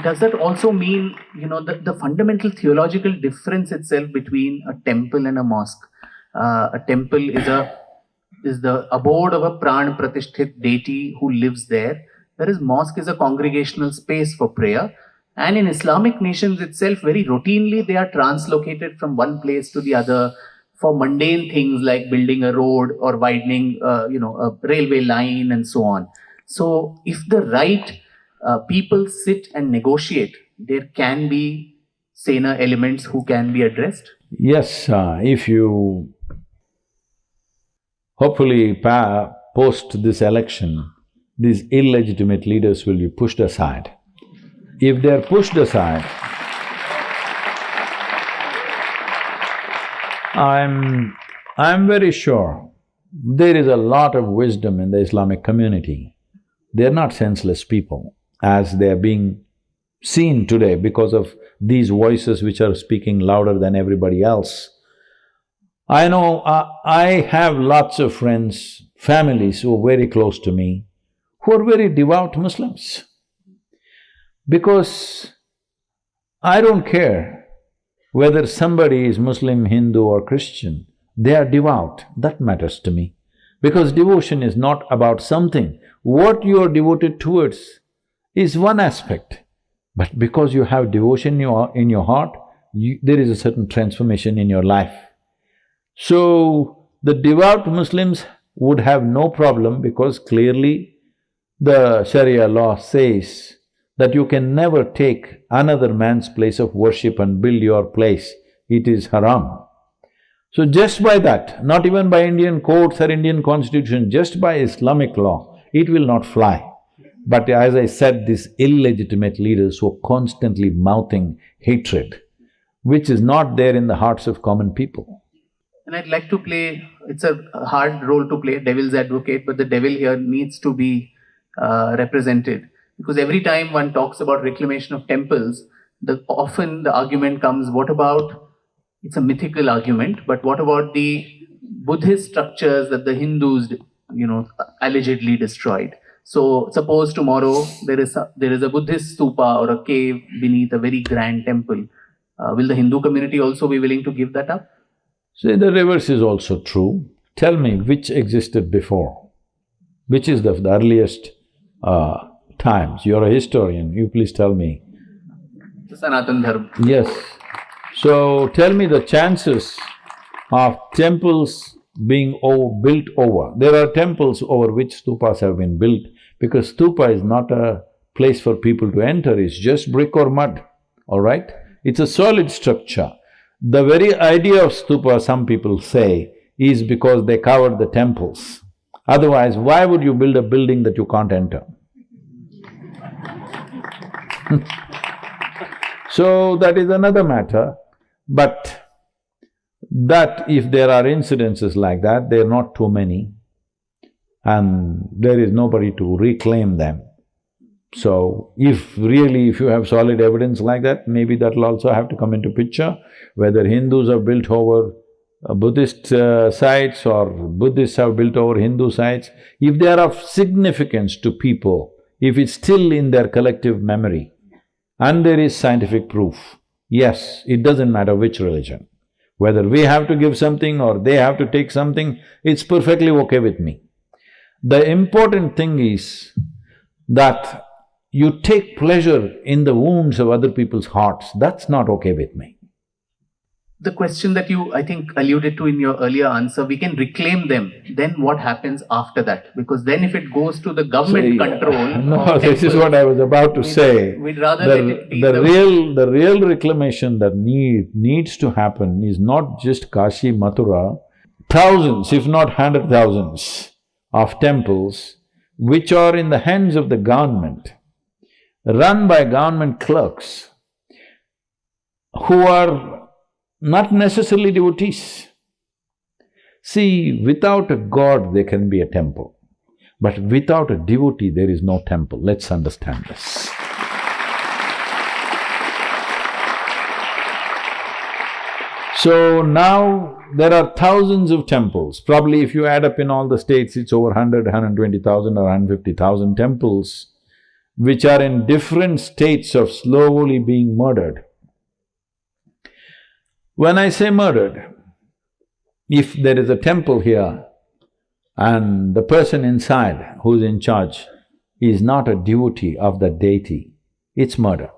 S2: does that also mean, the fundamental theological difference itself between a temple and a mosque? A temple is the abode of a pran pratisthit deity who lives there, whereas mosque is a congregational space for prayer. And in Islamic nations itself, very routinely they are translocated from one place to the other for mundane things like building a road or widening, a railway line and so on. So, if the right people sit and negotiate, there can be saner elements who can be addressed?
S1: Yes, if you hopefully post this election, these illegitimate leaders will be pushed aside. If they're pushed aside, I'm very sure there is a lot of wisdom in the Islamic community. They're not senseless people as they are being seen today because of these voices which are speaking louder than everybody else. I know I have lots of friends, families who are very close to me, who are very devout Muslims. Because I don't care whether somebody is Muslim, Hindu or Christian, they are devout, that matters to me. Because devotion is not about something. What you are devoted towards is one aspect, but because you have devotion in your heart, there is a certain transformation in your life. So, the devout Muslims would have no problem because clearly the Sharia law says that you can never take another man's place of worship and build your place. It is haram. So just by that, not even by Indian courts or Indian constitution, just by Islamic law, it will not fly. But as I said, these illegitimate leaders who are constantly mouthing hatred, which is not there in the hearts of common people.
S2: And I'd like to play, it's a hard role to play, devil's advocate, but the devil here needs to be represented. Because every time one talks about reclamation of temples, often the argument comes, what about, it's a mythical argument, but what about the Buddhist structures that the Hindus, allegedly destroyed? So suppose tomorrow there is a Buddhist stupa or a cave beneath a very grand temple. Will the Hindu community also be willing to give that up?
S1: See, the reverse is also true. Tell me which existed before, which is the earliest times. You're a historian, you please tell me.
S2: The Sanatana Dharma.
S1: Yes. So, tell me the chances of temples being built over. There are temples over which stupas have been built because stupa is not a place for people to enter, it's just brick or mud, all right? It's a solid structure. The very idea of stupa, some people say, is because they covered the temples. Otherwise, why would you build a building that you can't enter? So, that is another matter, but that if there are incidences like that, there are not too many and there is nobody to reclaim them. So, if you have solid evidence like that, maybe that'll also have to come into picture, whether Hindus have built over Buddhist sites or Buddhists have built over Hindu sites. If they are of significance to people, if it's still in their collective memory, and there is scientific proof, yes, it doesn't matter which religion. Whether we have to give something or they have to take something, it's perfectly okay with me. The important thing is, that you take pleasure in the wounds of other people's hearts, that's not okay with me.
S2: The question that you, I think, alluded to in your earlier answer, we can reclaim them. Then what happens after that? Because then if it goes to the government control…
S1: No, this is what I was about to say.
S2: We'd rather let it be
S1: the real reclamation that needs to happen is not just Kashi, Mathura, thousands, if not 100,000s of temples which are in the hands of the government, run by government clerks who are not necessarily devotees. See, without a god there can be a temple, but without a devotee there is no temple. Let's understand this. So now there are thousands of temples. Probably if you add up in all the states, it's over 100, 120,000 or 150,000 temples which are in different states of slowly being murdered. When I say murdered, if there is a temple here and the person inside who's in charge is not a devotee of the deity, it's murder.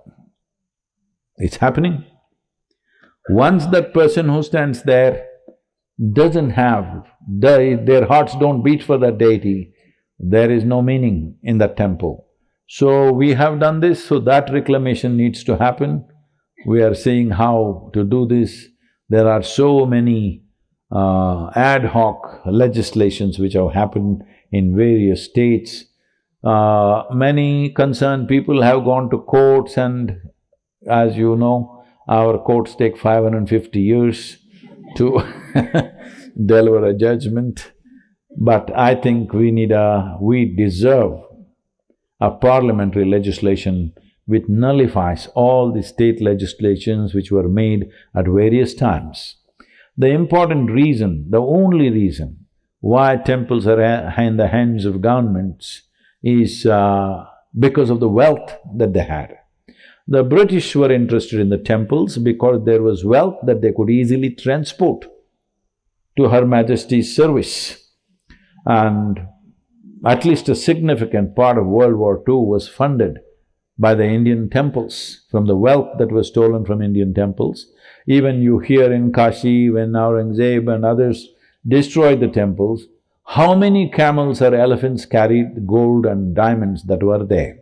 S1: It's happening. Once that person who stands there doesn't have… their hearts don't beat for that deity, there is no meaning in that temple. So we have done this, so that reclamation needs to happen. We are seeing how to do this. There are so many ad hoc legislations which have happened in various states. Many concerned people have gone to courts, and as you know, our courts take 550 years to deliver a judgment. But I think we deserve a parliamentary legislation which nullifies all the state legislations which were made at various times. The important reason, the only reason why temples are in the hands of governments is because of the wealth that they had. The British were interested in the temples because there was wealth that they could easily transport to Her Majesty's service. And at least a significant part of World War II was funded by the Indian temples, from the wealth that was stolen from Indian temples. Even you hear in Kashi, when Aurangzeb and others destroyed the temples, how many camels or elephants carried gold and diamonds that were there?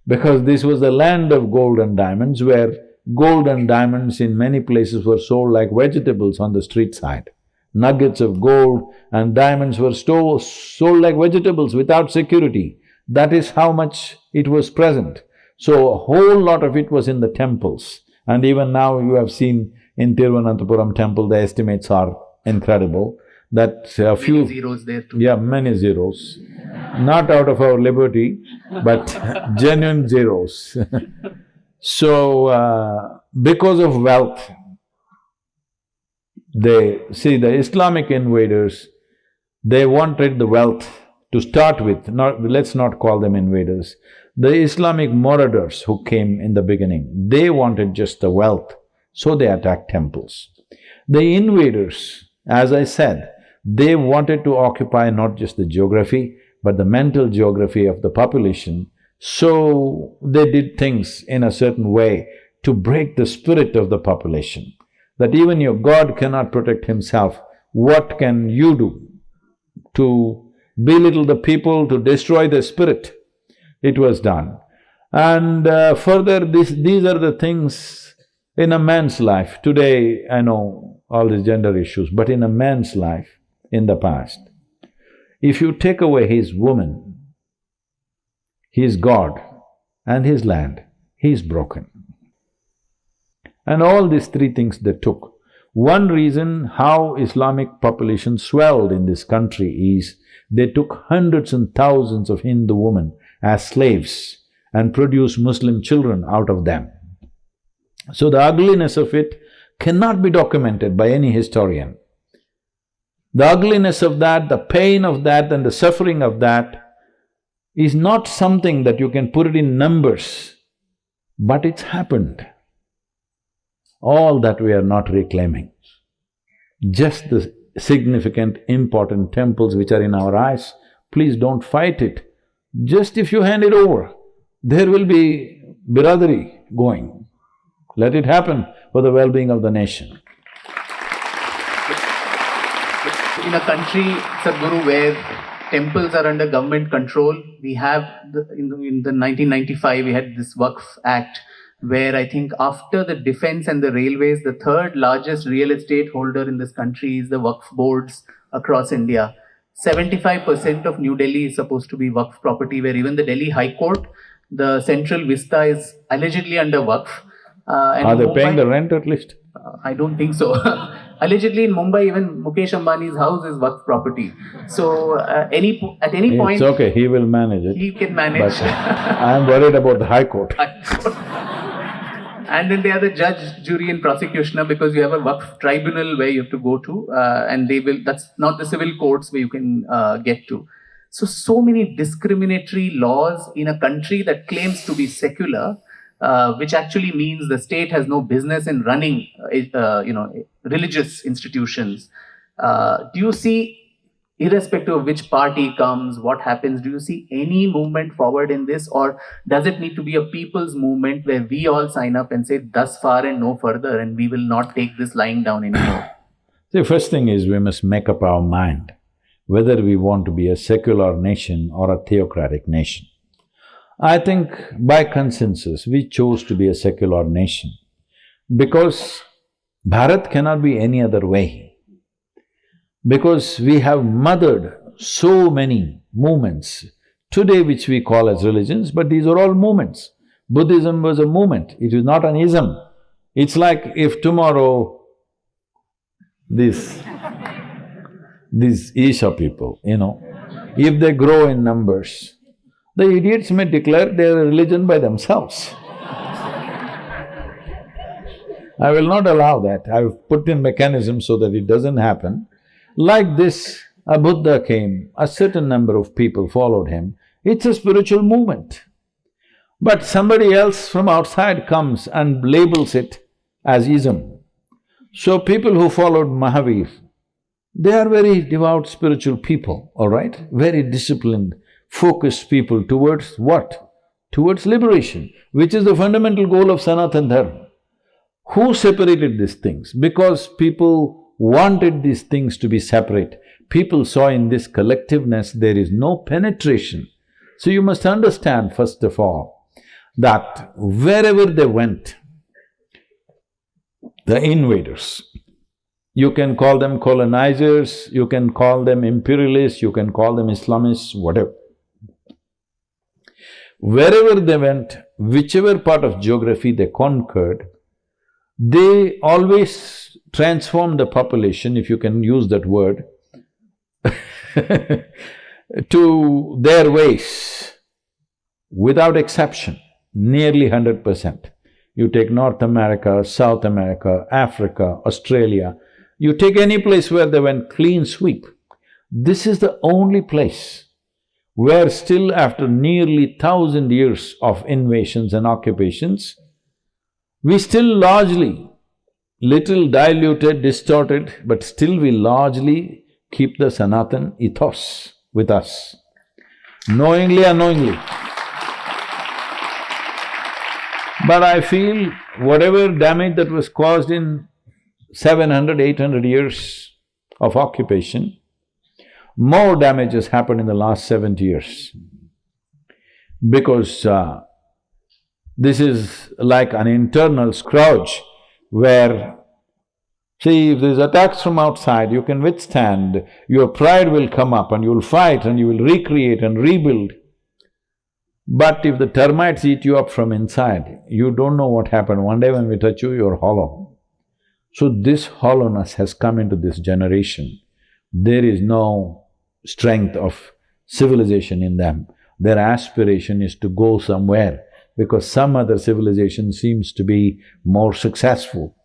S1: Because this was the land of gold and diamonds, where gold and diamonds in many places were sold like vegetables on the street side. Nuggets of gold and diamonds were sold like vegetables without security. That is how much it was present. So a whole lot of it was in the temples. And even now you have seen in Thiruvananthapuram temple, the estimates are incredible, that a few…
S2: Many zeros there too.
S1: Yeah, many zeros. Not out of our liberty, but genuine zeros. So, because of wealth, the Islamic invaders, they wanted the wealth to start with, let's not call them invaders. The Islamic marauders who came in the beginning, they wanted just the wealth, so they attacked temples. The invaders, as I said, they wanted to occupy not just the geography, but the mental geography of the population, so they did things in a certain way to break the spirit of the population. That even your God cannot protect himself, what can you do to belittle the people, to destroy their spirit? It was done. And further, these are the things in a man's life. Today, I know all these gender issues, but in a man's life, in the past, if you take away his woman, his God and his land, he is broken. And all these three things they took. One reason how Islamic population swelled in this country is they took hundreds and thousands of Hindu women as slaves and produced Muslim children out of them. So the ugliness of it cannot be documented by any historian. The ugliness of that, the pain of that and the suffering of that is not something that you can put it in numbers, but it's happened. All that we are not reclaiming. Just the significant, important temples which are in our eyes, please don't fight it. Just if you hand it over, there will be biradari going. Let it happen for the well-being of the nation.
S2: In a country, Sadhguru, where temples are under government control, we have, in the 1995, we had this Waqf Act, where I think after the defense and the railways, the third largest real estate holder in this country is the Waqf boards across India. 75% of New Delhi is supposed to be Waqf property, where even the Delhi High Court, the central vista is allegedly under Waqf.
S1: Are they paying the rent at least?
S2: I don't think so. Allegedly in Mumbai, even Mukesh Ambani's house is Waqf property. So at any point…
S1: It's okay, he will manage it.
S2: He can manage.
S1: But I am worried about the High Court.
S2: And then they are the judge, jury and prosecutioner, because you have a Waqf tribunal where you have to go to, and that's not the civil courts where you can get to. So many discriminatory laws in a country that claims to be secular, which actually means the state has no business in running, religious institutions. Do you see, irrespective of which party comes, what happens, do you see any movement forward in this, or does it need to be a people's movement where we all sign up and say thus far and no further, and we will not take this lying down anymore?
S1: The first thing is we must make up our mind whether we want to be a secular nation or a theocratic nation. I think by consensus we chose to be a secular nation because Bharat cannot be any other way. Because we have mothered so many movements today which we call as religions, but these are all movements. Buddhism was a movement, it is not an ism. It's like if tomorrow these Isha people, if they grow in numbers, the idiots may declare their religion by themselves. I will not allow that. I've put in mechanisms so that it doesn't happen. Like this, a Buddha came, a certain number of people followed him. It's a spiritual movement. But somebody else from outside comes and labels it as ism. So people who followed Mahavir, they are very devout spiritual people, all right? Very disciplined, focused people towards what? Towards liberation, which is the fundamental goal of Sanatana Dharma. Who separated these things? Because people wanted these things to be separate. People saw in this collectiveness there is no penetration. So you must understand, first of all, that wherever they went, the invaders, you can call them colonizers, you can call them imperialists, you can call them Islamists, whatever. Wherever they went, whichever part of geography they conquered, they always transformed the population, if you can use that word, to their ways, without exception, nearly 100%. You take North America, South America, Africa, Australia, you take any place where they went clean sweep. This is the only place where still after nearly 1,000 years of invasions and occupations, we still largely, little diluted, distorted, but still we largely keep the Sanatan ethos with us, knowingly, unknowingly. But I feel whatever damage that was caused in 700, 800 years of occupation, more damage has happened in the last 70 years. Because this is like an internal scourge where, see, if there's attacks from outside, you can withstand, your pride will come up and you'll fight and you will recreate and rebuild. But if the termites eat you up from inside, you don't know what happened. One day when we touch you, you're hollow. So this hollowness has come into this generation. There is no strength of civilization in them. Their aspiration is to go somewhere because some other civilization seems to be more successful.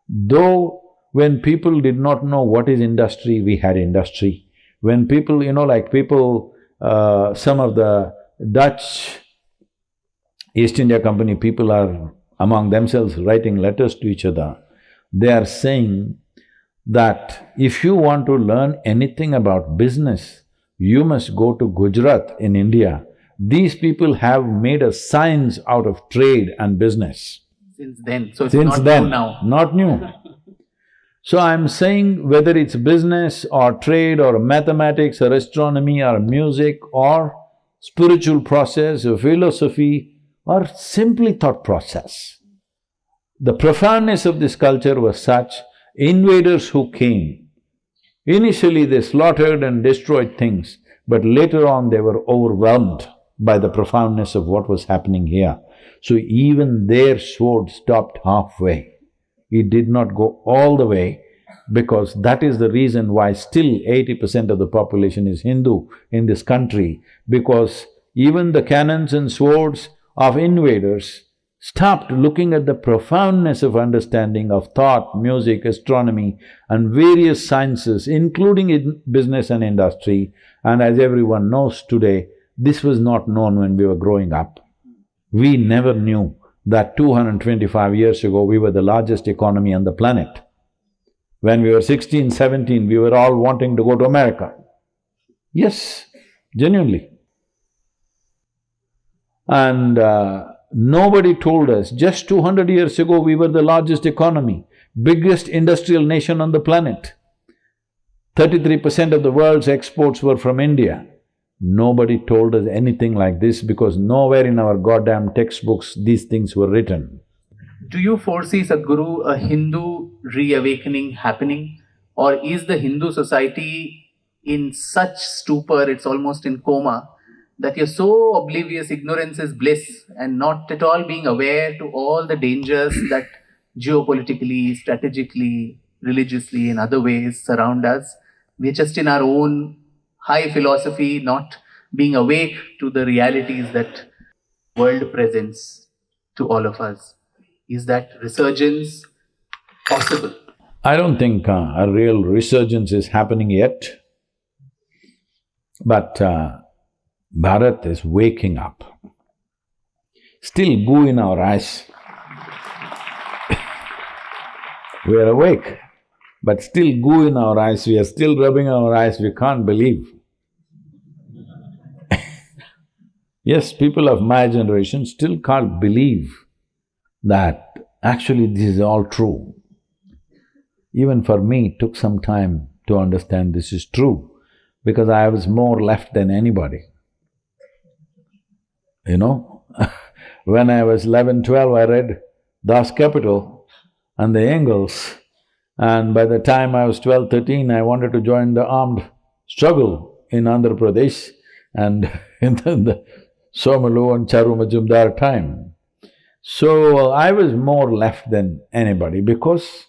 S1: Though when people did not know what is industry, we had industry. When people, like people, some of the Dutch East India Company people are among themselves writing letters to each other. They are saying that if you want to learn anything about business, you must go to Gujarat in India, These people have made a science out of trade and business.
S2: Since then, so it's
S1: Since
S2: not
S1: then,
S2: new now.
S1: not new. So I'm saying whether it's business or trade or mathematics or astronomy or music or spiritual process or philosophy or simply thought process, the profoundness of this culture was such, invaders who came, initially they slaughtered and destroyed things, but later on they were overwhelmed by the profoundness of what was happening here. So even their sword stopped halfway. It did not go all the way, because that is the reason why still 80% of the population is Hindu in this country, because even the cannons and swords of invaders stopped looking at the profoundness of understanding of thought, music, astronomy and various sciences, including in business and industry. And as everyone knows today, this was not known when we were growing up. We never knew that 225 years ago we were the largest economy on the planet. When we were 16, 17, we were all wanting to go to America. Yes, genuinely. And nobody told us, just 200 years ago we were the largest economy, biggest industrial nation on the planet. 33% of the world's exports were from India. Nobody told us anything like this, because nowhere in our goddamn textbooks these things were written.
S2: Do you foresee, Sadhguru, a Hindu reawakening happening? Or is the Hindu society in such stupor, it's almost in coma, that you're so oblivious, ignorance is bliss, and not at all being aware to all the dangers that geopolitically, strategically, religiously, in other ways surround us? We're just in our own high philosophy, not being awake to the realities that world presents to all of us. Is that resurgence possible?
S1: I don't think a real resurgence is happening yet, but Bharat is waking up. Still goo in our eyes. We are awake, but still goo in our eyes, we are still rubbing our eyes, we can't believe. Yes, people of my generation still can't believe that actually this is all true. Even for me, it took some time to understand this is true, because I was more left than anybody. You know, when I was 11, 12, I read Das Kapital and the Engels, and by the time I was 12, 13, I wanted to join the armed struggle in Andhra Pradesh and in the Somalu and Charu Majumdar time. So I was more left than anybody, because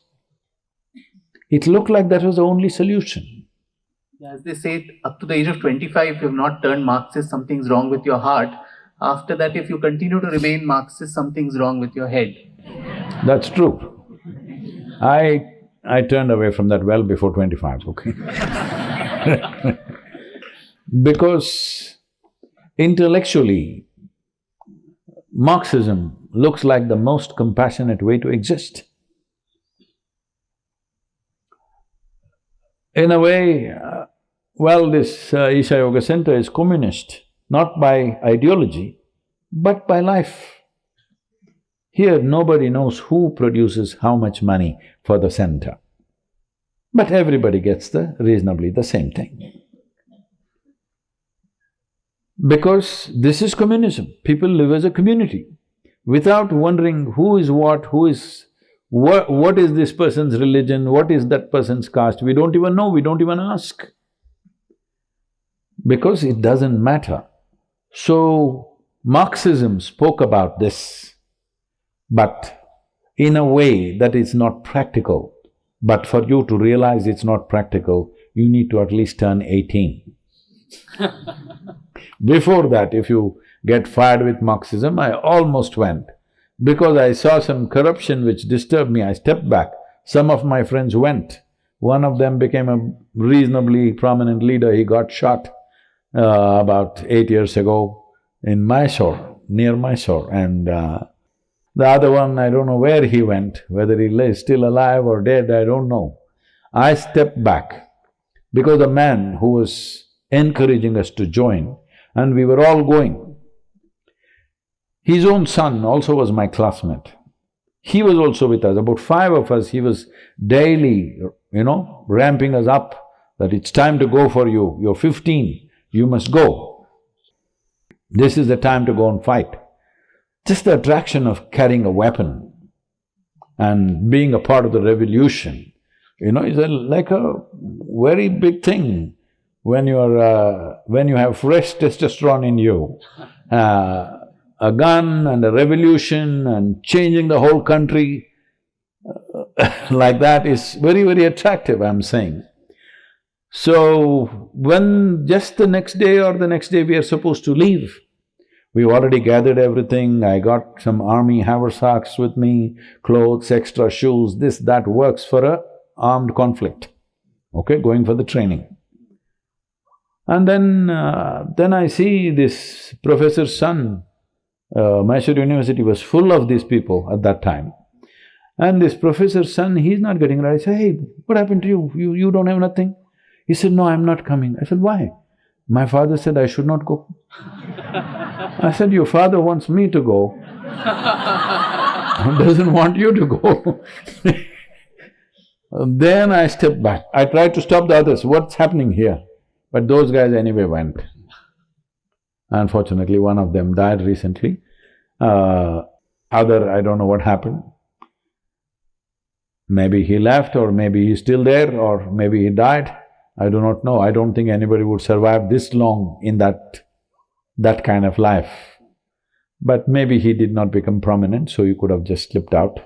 S1: it looked like that was the only solution.
S2: As they say, up to the age of 25, if you have not turned Marxist, something's wrong with your heart. After that, if you continue to remain Marxist, something's wrong with your head.
S1: That's true. I turned away from that well before 25, okay? Because intellectually, Marxism looks like the most compassionate way to exist. In a way, this Isha Yoga Center is communist, not by ideology, but by life. Here nobody knows who produces how much money for the center, but everybody gets reasonably the same thing. Because this is communism, people live as a community, without wondering who is what is this person's religion, what is that person's caste, we don't even know, we don't even ask. Because it doesn't matter. So, Marxism spoke about this, but in a way that is not practical. But for you to realize it's not practical, you need to at least turn 18. Before that, if you get fired with Marxism, I almost went. Because I saw some corruption which disturbed me, I stepped back. Some of my friends went. One of them became a reasonably prominent leader, he got shot about 8 years ago in Mysore, near Mysore, and the other one, I don't know where he went, whether he is still alive or dead, I don't know. I stepped back because the man who was encouraging us to join, and we were all going, His own son also was my classmate. He was also with us, about 5 of us, he was daily, ramping us up that it's time to go for you, you're 15, you must go. This is the time to go and fight. Just the attraction of carrying a weapon and being a part of the revolution, is like a very big thing when when you have fresh testosterone in you. A gun and a revolution and changing the whole country like that is very, very attractive, I'm saying. So, when just the next day or the next day we are supposed to leave, we've already gathered everything, I got some army haversacks with me, clothes, extra shoes, this, that works for a armed conflict, okay, going for the training. And then I see this professor's son, Mysore University was full of these people at that time. And this professor's son, he's not getting ready. I say, hey, what happened to you? You don't have nothing? He said, no, I'm not coming. I said, why? My father said I should not go. I said, your father wants me to go, doesn't want you to go. Then I stepped back. I tried to stop the others, what's happening here? But those guys anyway went. Unfortunately, one of them died recently. Other, I don't know what happened. Maybe he left, or maybe he's still there, or maybe he died. I do not know. I don't think anybody would survive this long in that kind of life. But maybe he did not become prominent, so he could have just slipped out,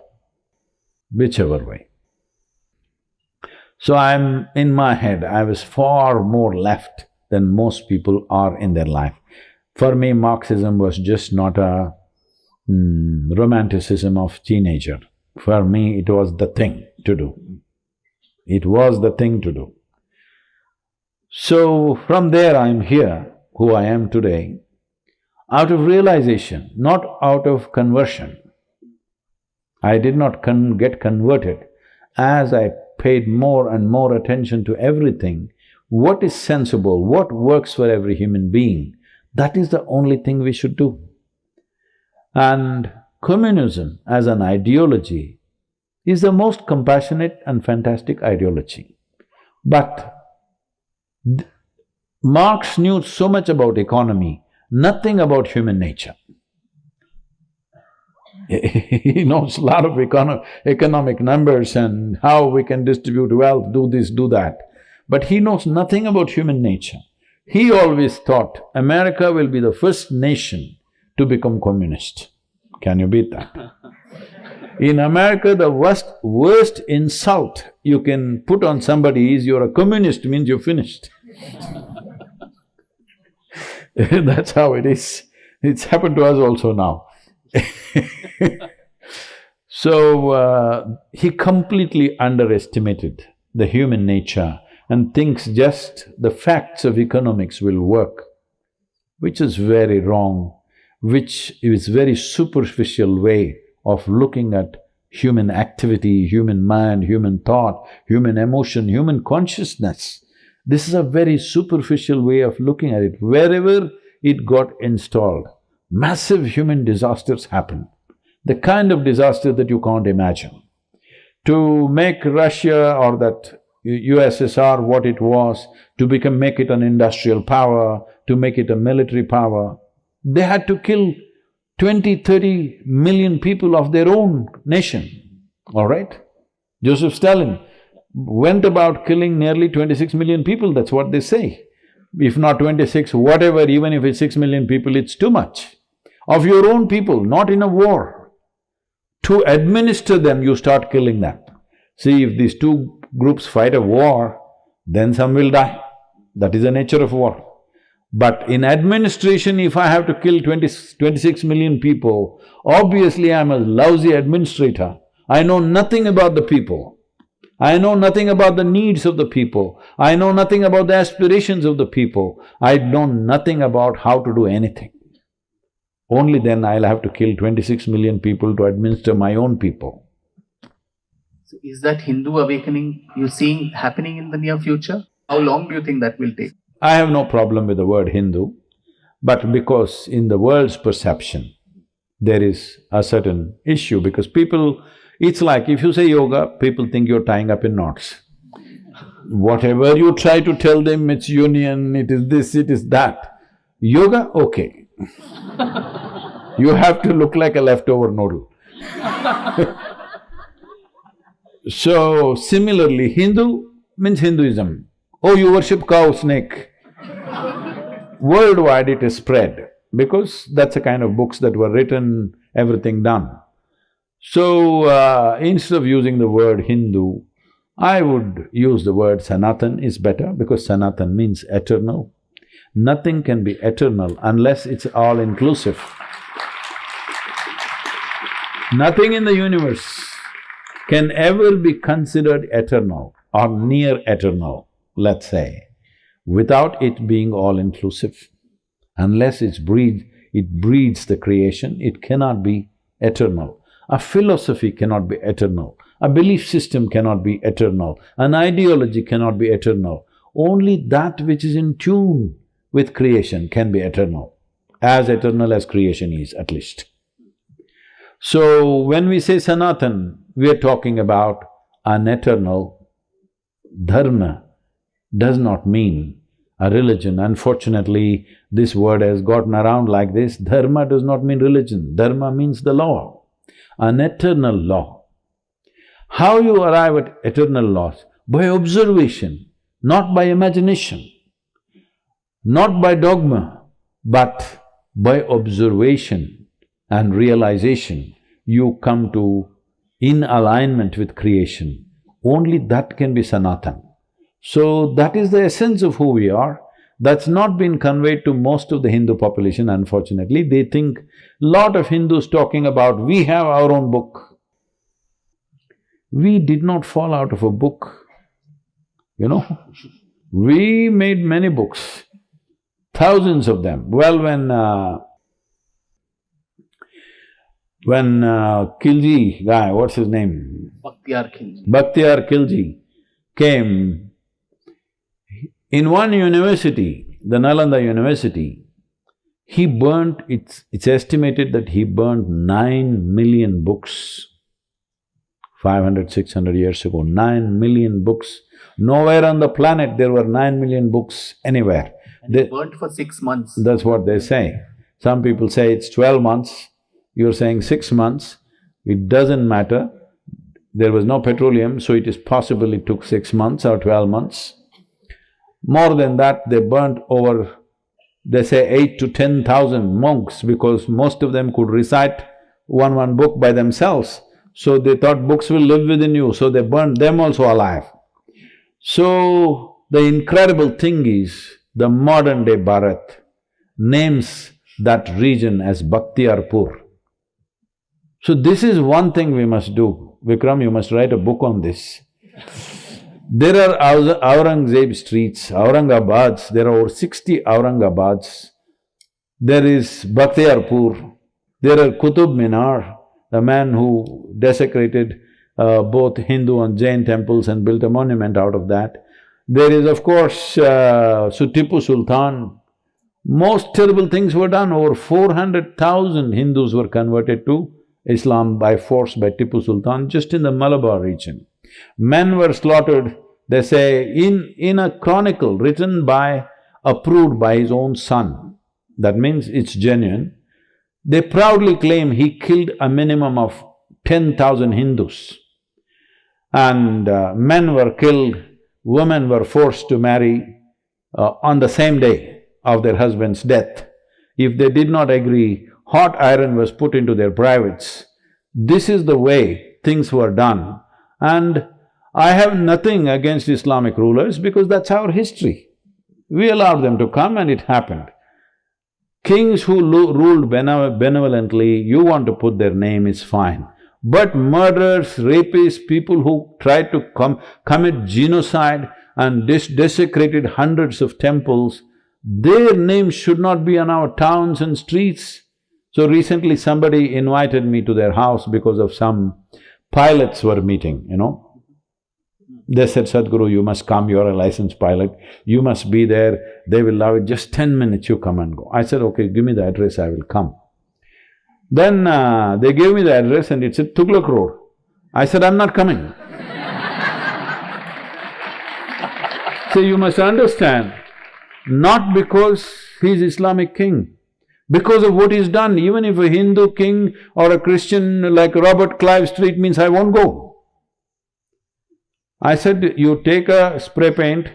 S1: whichever way. So in my head, I was far more left than most people are in their life. For me, Marxism was just not a romanticism of teenager. For me, it was the thing to do. It was the thing to do. So, from there I'm here, who I am today, out of realization, not out of conversion. I did not get converted. As I paid more and more attention to everything, what is sensible, what works for every human being, that is the only thing we should do. And communism as an ideology is the most compassionate and fantastic ideology. But Marx knew so much about economy, nothing about human nature. He knows a lot of economic numbers and how we can distribute wealth, do this, do that. But he knows nothing about human nature. He always thought America will be the first nation to become communist. Can you beat that? In America, the worst insult you can put on somebody is you're a communist, means you're finished. That's how it is. It's happened to us also now. So, he completely underestimated the human nature and thinks just the facts of economics will work, which is very wrong, which is very superficial way of looking at human activity, human mind, human thought, human emotion, human consciousness. This is a very superficial way of looking at it. Wherever it got installed, massive human disasters happen, the kind of disaster that you can't imagine. To make Russia or that USSR what it was, to make it an industrial power, to make it a military power, they had to kill 20–30 million people of their own nation, all right? Joseph Stalin went about killing nearly 26 million people, that's what they say. If not 26, whatever, even if it's 6 million people, it's too much. Of your own people, not in a war. To administer them, you start killing them. See, if these two groups fight a war, then some will die. That is the nature of war. But in administration, if I have to kill 26 million people, obviously I'm a lousy administrator. I know nothing about the people. I know nothing about the needs of the people. I know nothing about the aspirations of the people. I know nothing about how to do anything. Only then I'll have to kill 26 million people to administer my own people.
S2: So is that Hindu awakening you're seeing happening in the near future? How long do you think that will take?
S1: I have no problem with the word Hindu, but because in the world's perception, there is a certain issue because people… It's like if you say yoga, people think you're tying up in knots. Whatever you try to tell them, it's union, it is this, it is that. Yoga, okay. You have to look like a leftover noodle. So, similarly, Hindu means Hinduism. Oh, you worship cow, snake. Worldwide it is spread because that's the kind of books that were written, everything done. So, instead of using the word Hindu, I would use the word Sanatan is better because Sanatan means eternal. Nothing can be eternal unless it's all-inclusive. Nothing in the universe can ever be considered eternal or near eternal, let's say, without it being all-inclusive. Unless it breeds the creation, it cannot be eternal. A philosophy cannot be eternal. A belief system cannot be eternal. An ideology cannot be eternal. Only that which is in tune with creation can be eternal as creation is, at least. So, when we say Sanatan, we are talking about an eternal dharma. Does not mean a religion. Unfortunately, this word has gotten around like this. Dharma does not mean religion, dharma means the law, an eternal law. How you arrive at eternal laws? By observation, not by imagination, not by dogma, but by observation and realization, you come to in alignment with creation. Only that can be Sanatan. So, that is the essence of who we are. That's not been conveyed to most of the Hindu population, unfortunately. They think lot of Hindus talking about, we have our own book. We did not fall out of a book, you know. We made many books, thousands of them. Well, when Khilji guy, what's his name? Bakhtiyar Khilji came, in one university, the Nalanda University, he burnt… it's estimated that he burnt 9 million books 500, 600 years ago, 9 million books. Nowhere on the planet there were 9 million books anywhere.
S2: And they burnt for 6 months.
S1: That's what they say. Some people say it's 12 months, you're saying 6 months. It doesn't matter. There was no petroleum, so it is possible it took 6 months or 12 months. More than that, they burnt over, they say 8 to 10,000 monks because most of them could recite one book by themselves. So they thought books will live within you, so they burnt them also alive. So, the incredible thing is, the modern day Bharat names that region as Bakhtiyarpur. So this is one thing we must do. Vikram, you must write a book on this. There are Aurangzeb streets, Aurangabads, there are over 60 Aurangabads. There is Bakhtiyarpur, there are Qutub Minar, the man who desecrated both Hindu and Jain temples and built a monument out of that. There is, of course, Tipu Sultan. Most terrible things were done. Over 400,000 Hindus were converted to Islam by force by Tipu Sultan just in the Malabar region. Men were slaughtered, they say, in a chronicle written by, approved by his own son. That means it's genuine. They proudly claim he killed a minimum of 10,000 Hindus. And men were killed, women were forced to marry on the same day of their husband's death. If they did not agree, hot iron was put into their privates. This is the way things were done. And I have nothing against Islamic rulers because that's our history. We allowed them to come and it happened. Kings who ruled benevolently, you want to put their name, is fine. But murderers, rapists, people who tried to commit genocide and desecrated hundreds of temples, their names should not be on our towns and streets. So recently somebody invited me to their house because of some pilots were meeting, you know. They said, Sadhguru, you must come, you're a licensed pilot, you must be there, they will love it, just 10 minutes you come and go. I said, okay, give me the address, I will come. Then they gave me the address and it said Tughlaq Road. I said, I'm not coming. So you must understand, not because he's Islamic king, because of what he's done. Even if a Hindu king or a Christian like Robert Clive Street means I won't go. I said, you take a spray paint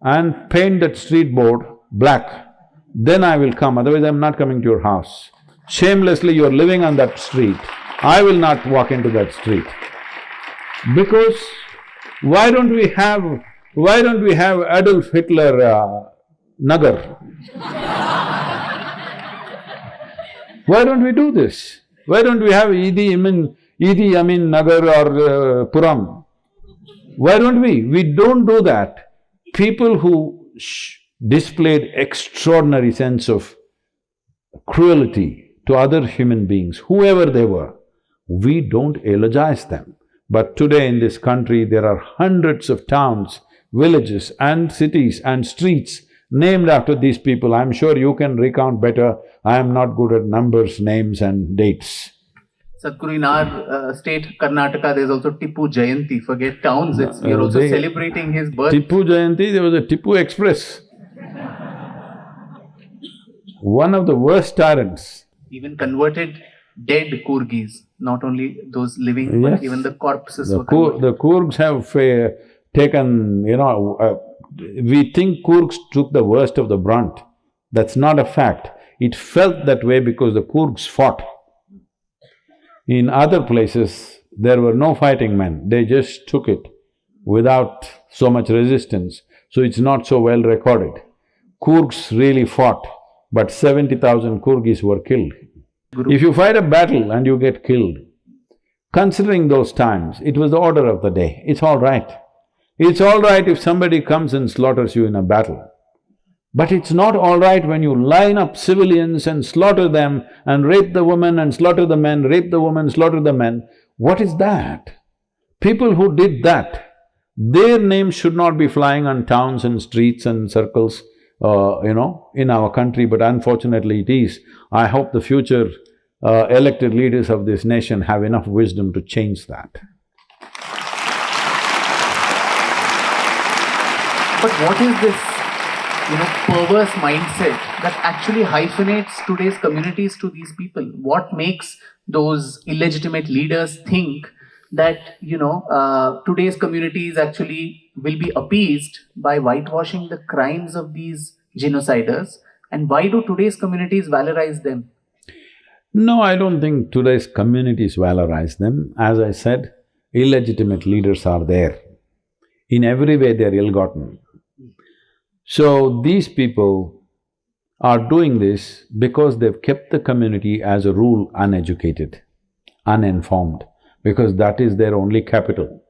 S1: and paint that street board black, then I will come, otherwise I'm not coming to your house. Shamelessly you're living on that street, I will not walk into that street. Because why don't we have Adolf Hitler Nagar? Why don't we do this? Why don't we have Idi Amin Nagar or Puram? Why don't we? We don't do that. People who displayed extraordinary sense of cruelty to other human beings, whoever they were, we don't eulogize them. But today in this country, there are hundreds of towns, villages and cities and streets named after these people. I'm sure you can recount better. I am not good at numbers, names and dates.
S2: Sadhguru, in our state, Karnataka, there's also Tipu Jayanti. Forget towns, we are also celebrating his birth.
S1: Tipu Jayanti, there was a Tipu Express. One of the worst tyrants.
S2: Even converted dead Kurgis, not only those living,
S1: Yes.
S2: but even the corpses were
S1: The Kurgs have taken, we think Kurgs took the worst of the brunt. That's not a fact. It felt that way because the Kurgs fought. In other places, there were no fighting men, they just took it without so much resistance, so it's not so well recorded. Kurgs really fought, but 70,000 Kurgis were killed. If you fight a battle and you get killed, considering those times, it was the order of the day, it's all right. It's all right if somebody comes and slaughters you in a battle. But it's not all right when you line up civilians and slaughter them and rape the women and slaughter the men, rape the women, slaughter the men. What is that? People who did that, their names should not be flying on towns and streets and circles, in our country, but unfortunately it is. I hope the future elected leaders of this nation have enough wisdom to change that.
S2: But what is this, perverse mindset that actually hyphenates today's communities to these people? What makes those illegitimate leaders think that, today's communities actually will be appeased by whitewashing the crimes of these genociders? And why do today's communities valorize them?
S1: No, I don't think today's communities valorize them. As I said, illegitimate leaders are there. In every way they're ill-gotten. So these people are doing this because they've kept the community as a rule uneducated, uninformed, because that is their only capital.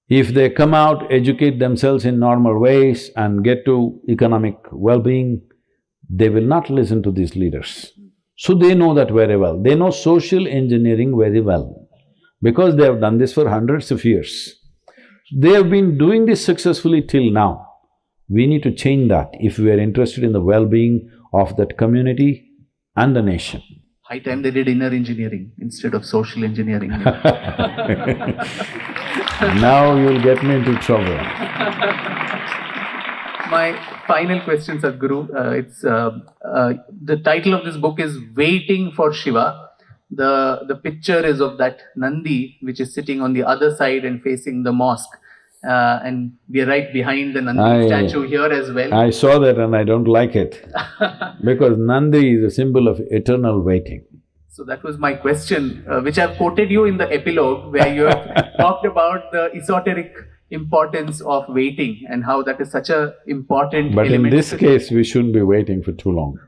S1: If they come out, educate themselves in normal ways and get to economic well-being, they will not listen to these leaders. So they know that very well. They know social engineering very well because they have done this for hundreds of years. They have been doing this successfully till now. We need to change that if we are interested in the well-being of that community and the nation.
S2: High time they did inner engineering instead of social engineering.
S1: Now you'll get me into trouble.
S2: My final question, Sadhguru, the title of this book is Waiting for Shiva. The picture is of that Nandi which is sitting on the other side and facing the mosque. And we are right behind the Nandi statue here as well.
S1: I saw that and I don't like it because Nandi is a symbol of eternal waiting.
S2: So that was my question, which I've quoted you in the epilogue where you have talked about the esoteric importance of waiting and how that is such a important
S1: But
S2: element.
S1: in this case, we shouldn't be waiting for too long.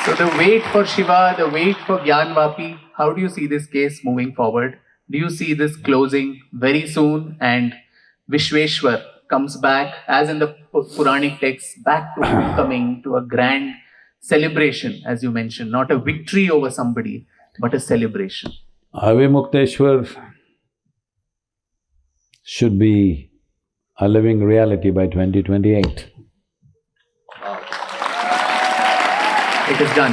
S2: So the wait for Shiva, the wait for Gyanvapi, how do you see this case moving forward? Do you see this closing very soon and Vishweshwar comes back, as in the Puranic texts, back to homecoming, to a grand celebration, as you mentioned, not a victory over somebody, but a celebration?
S1: Avimukteshwar should be a living reality by 2028.
S2: It is done.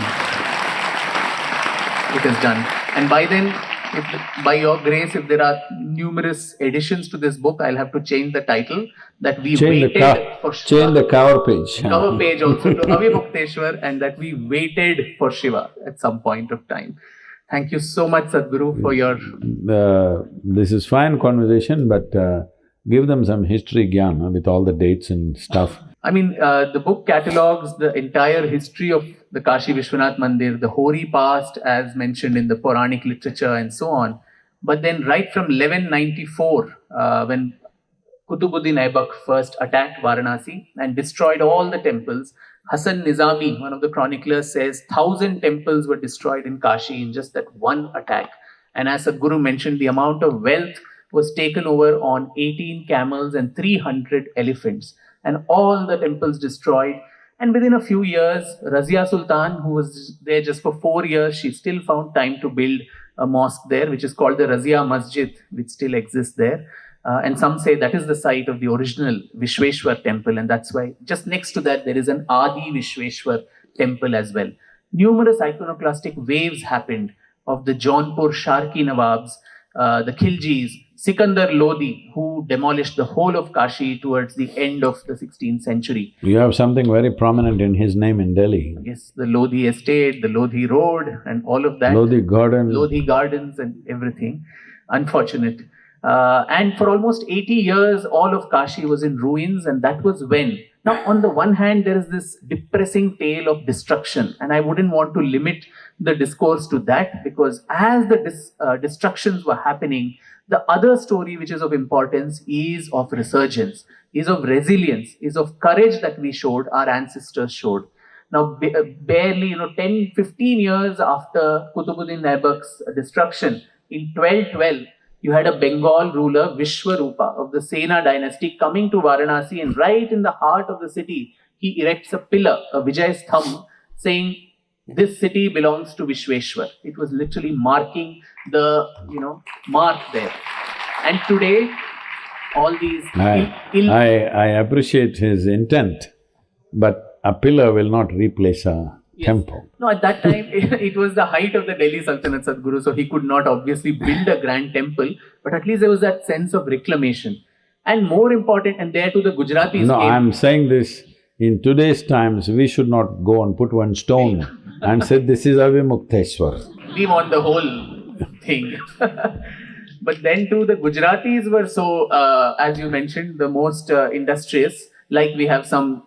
S2: It is done. And by then, if, by your grace, if there are numerous editions to this book, I'll have to change the title that we waited for Shiva.
S1: Change the cover page.
S2: Cover page also to Avimukteshwar, and that we waited for Shiva at some point of time. Thank you so much, Sadhguru, for your…
S1: This is fine conversation, but give them some history Gyan with all the dates and stuff.
S2: I mean, the book catalogues the entire history of the Kashi Vishwanath Mandir, the hoary past as mentioned in the Puranic literature and so on. But then right from 1194, when Qutbuddin Aibak first attacked Varanasi and destroyed all the temples, Hasan Nizami, one of the chroniclers, says 1,000 temples were destroyed in Kashi in just that one attack. And as Sadhguru mentioned, the amount of wealth was taken over on 18 camels and 300 elephants. And all the temples destroyed. And within a few years, Razia Sultan, who was there just for 4 years, she still found time to build a mosque there, which is called the Razia Masjid, which still exists there. And some say that is the site of the original Vishweshwar temple, and that's why just next to that there is an Adi Vishweshwar temple as well. Numerous iconoclastic waves happened of the Jaunpur Sharki Nawabs, the Khiljis, Sikandar Lodi, who demolished the whole of Kashi towards the end of the 16th century.
S1: You have something very prominent in his name in Delhi.
S2: Yes, the Lodi estate, the Lodi road and all of that.
S1: Lodi garden.
S2: Lodi gardens and everything. Unfortunate. And for almost 80 years, all of Kashi was in ruins, and that was when… Now, on the one hand, there is this depressing tale of destruction, and I wouldn't want to limit the discourse to that, because as the destructions were happening, the other story which is of importance is of resurgence, is of resilience, is of courage that we showed, our ancestors showed. Now, barely 10, 15 years after Qutbuddin Aibak's destruction, in 1212, you had a Bengal ruler, Vishwarupa of the Sena dynasty, coming to Varanasi, and right in the heart of the city, he erects a pillar, a Vijay's thumb, saying, this city belongs to Vishweshwar. It was literally marking the, mark there. And today, all these…
S1: I appreciate his intent, but a pillar will not replace a temple.
S2: No, at that time, it was the height of the Delhi Sultanate, Sadhguru, so he could not obviously build a grand temple, but at least there was that sense of reclamation. And more important, and there too the Gujaratis…
S1: No, I'm saying this, in today's times, we should not go and put one stone and say, this is Avimukteshwar.
S2: We want the whole thing. But then too, the Gujaratis were so, as you mentioned, the most industrious, like we have some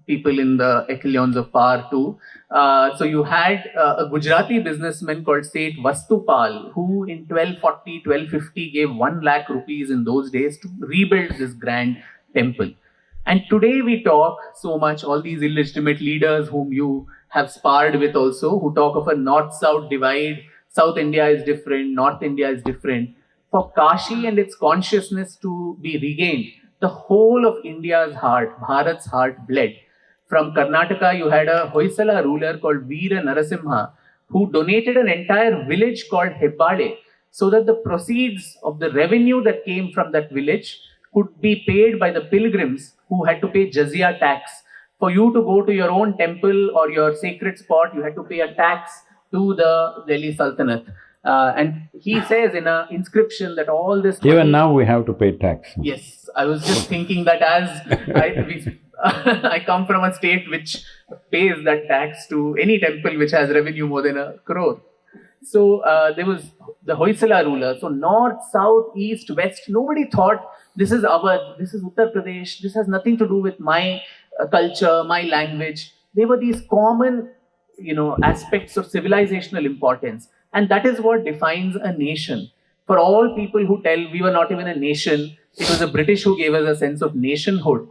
S2: people in the echelons of power too. So you had a Gujarati businessman called Seth Vastupal, who in 1240, 1250 gave 1 lakh rupees in those days to rebuild this grand temple. And today we talk so much, all these illegitimate leaders whom you have sparred with also, who talk of a north-south divide, South India is different, North India is different. For Kashi and its consciousness to be regained, the whole of India's heart, Bharat's heart, bled. From Karnataka, you had a Hoysala ruler called Veera Narasimha, who donated an entire village called Hebbade, so that the proceeds of the revenue that came from that village could be paid by the pilgrims who had to pay jizya tax. For you to go to your own temple or your sacred spot, you had to pay a tax to the Delhi Sultanate. And he says in an inscription that all this…
S1: Even now we have to pay tax.
S2: Yes, I was just thinking that as I come from a state which pays that tax to any temple which has revenue more than 1 crore. So there was the Hoysala ruler. So north, south, east, west, nobody thought this is Uttar Pradesh, this has nothing to do with my culture, my language. They were these common, aspects of civilizational importance. And that is what defines a nation. For all people who tell we were not even a nation, it was the British who gave us a sense of nationhood.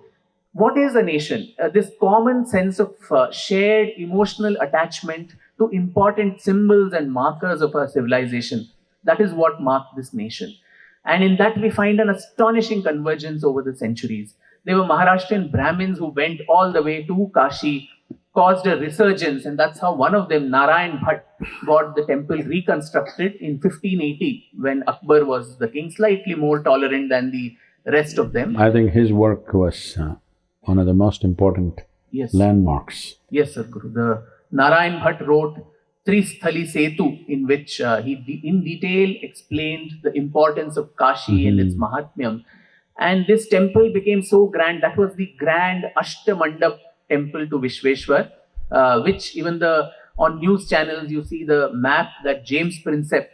S2: What is a nation? This common sense of shared emotional attachment to important symbols and markers of our civilization. That is what marked this nation. And in that we find an astonishing convergence over the centuries. There were Maharashtrian Brahmins who went all the way to Kashi, caused a resurgence, and that's how one of them, Narayan Bhatt, got the temple reconstructed in 1580 when Akbar was the king, slightly more tolerant than the rest of them.
S1: I think his work was one of the most important landmarks.
S2: Yes, Sadhguru. Narayan Bhatt wrote Tristhali Setu, in which he in detail explained the importance of Kashi and its Mahatmyam. And this temple became so grand. That was the grand Ashtamandap temple to Vishweshwar, which even on news channels you see the map that James Prinsep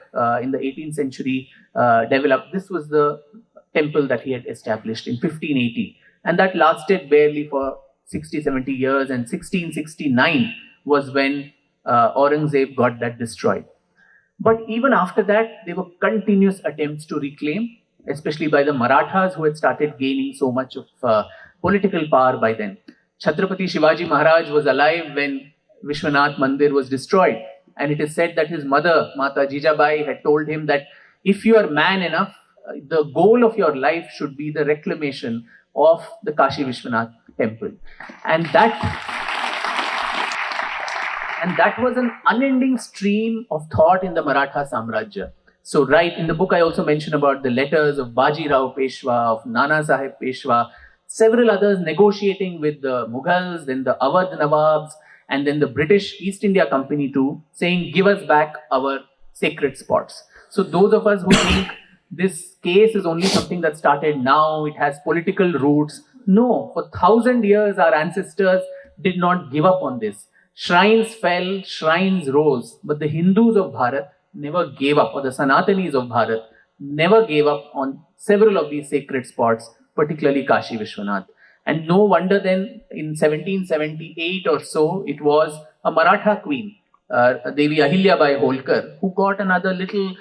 S2: in the 18th century developed. This was the temple that he had established in 1580. And that lasted barely for 60, 70 years. And 1669 was when Aurangzeb got that destroyed. But even after that, there were continuous attempts to reclaim, especially by the Marathas, who had started gaining so much of political power by then. Chhatrapati Shivaji Maharaj was alive when Vishwanath Mandir was destroyed. And it is said that his mother, Mata Jijabai, had told him that if you are man enough, the goal of your life should be the reclamation of the Kashi Vishwanath temple. And that was an unending stream of thought in the Maratha Samrajya. So right in the book I also mention about the letters of Baji Rao Peshwa, of Nana Sahib Peshwa, several others negotiating with the Mughals, then the Awadh Nawabs, and then the British East India Company too, saying, give us back our sacred spots. So those of us who think this case is only something that started now, it has political roots. No, for 1,000 years our ancestors did not give up on this. Shrines fell, shrines rose, but the Hindus of Bharat never gave up, or the Sanatanis of Bharat never gave up on several of these sacred spots, particularly Kashi Vishwanath. And no wonder then in 1778 or so, it was a Maratha queen, Devi Ahilyabai Holkar, who got another little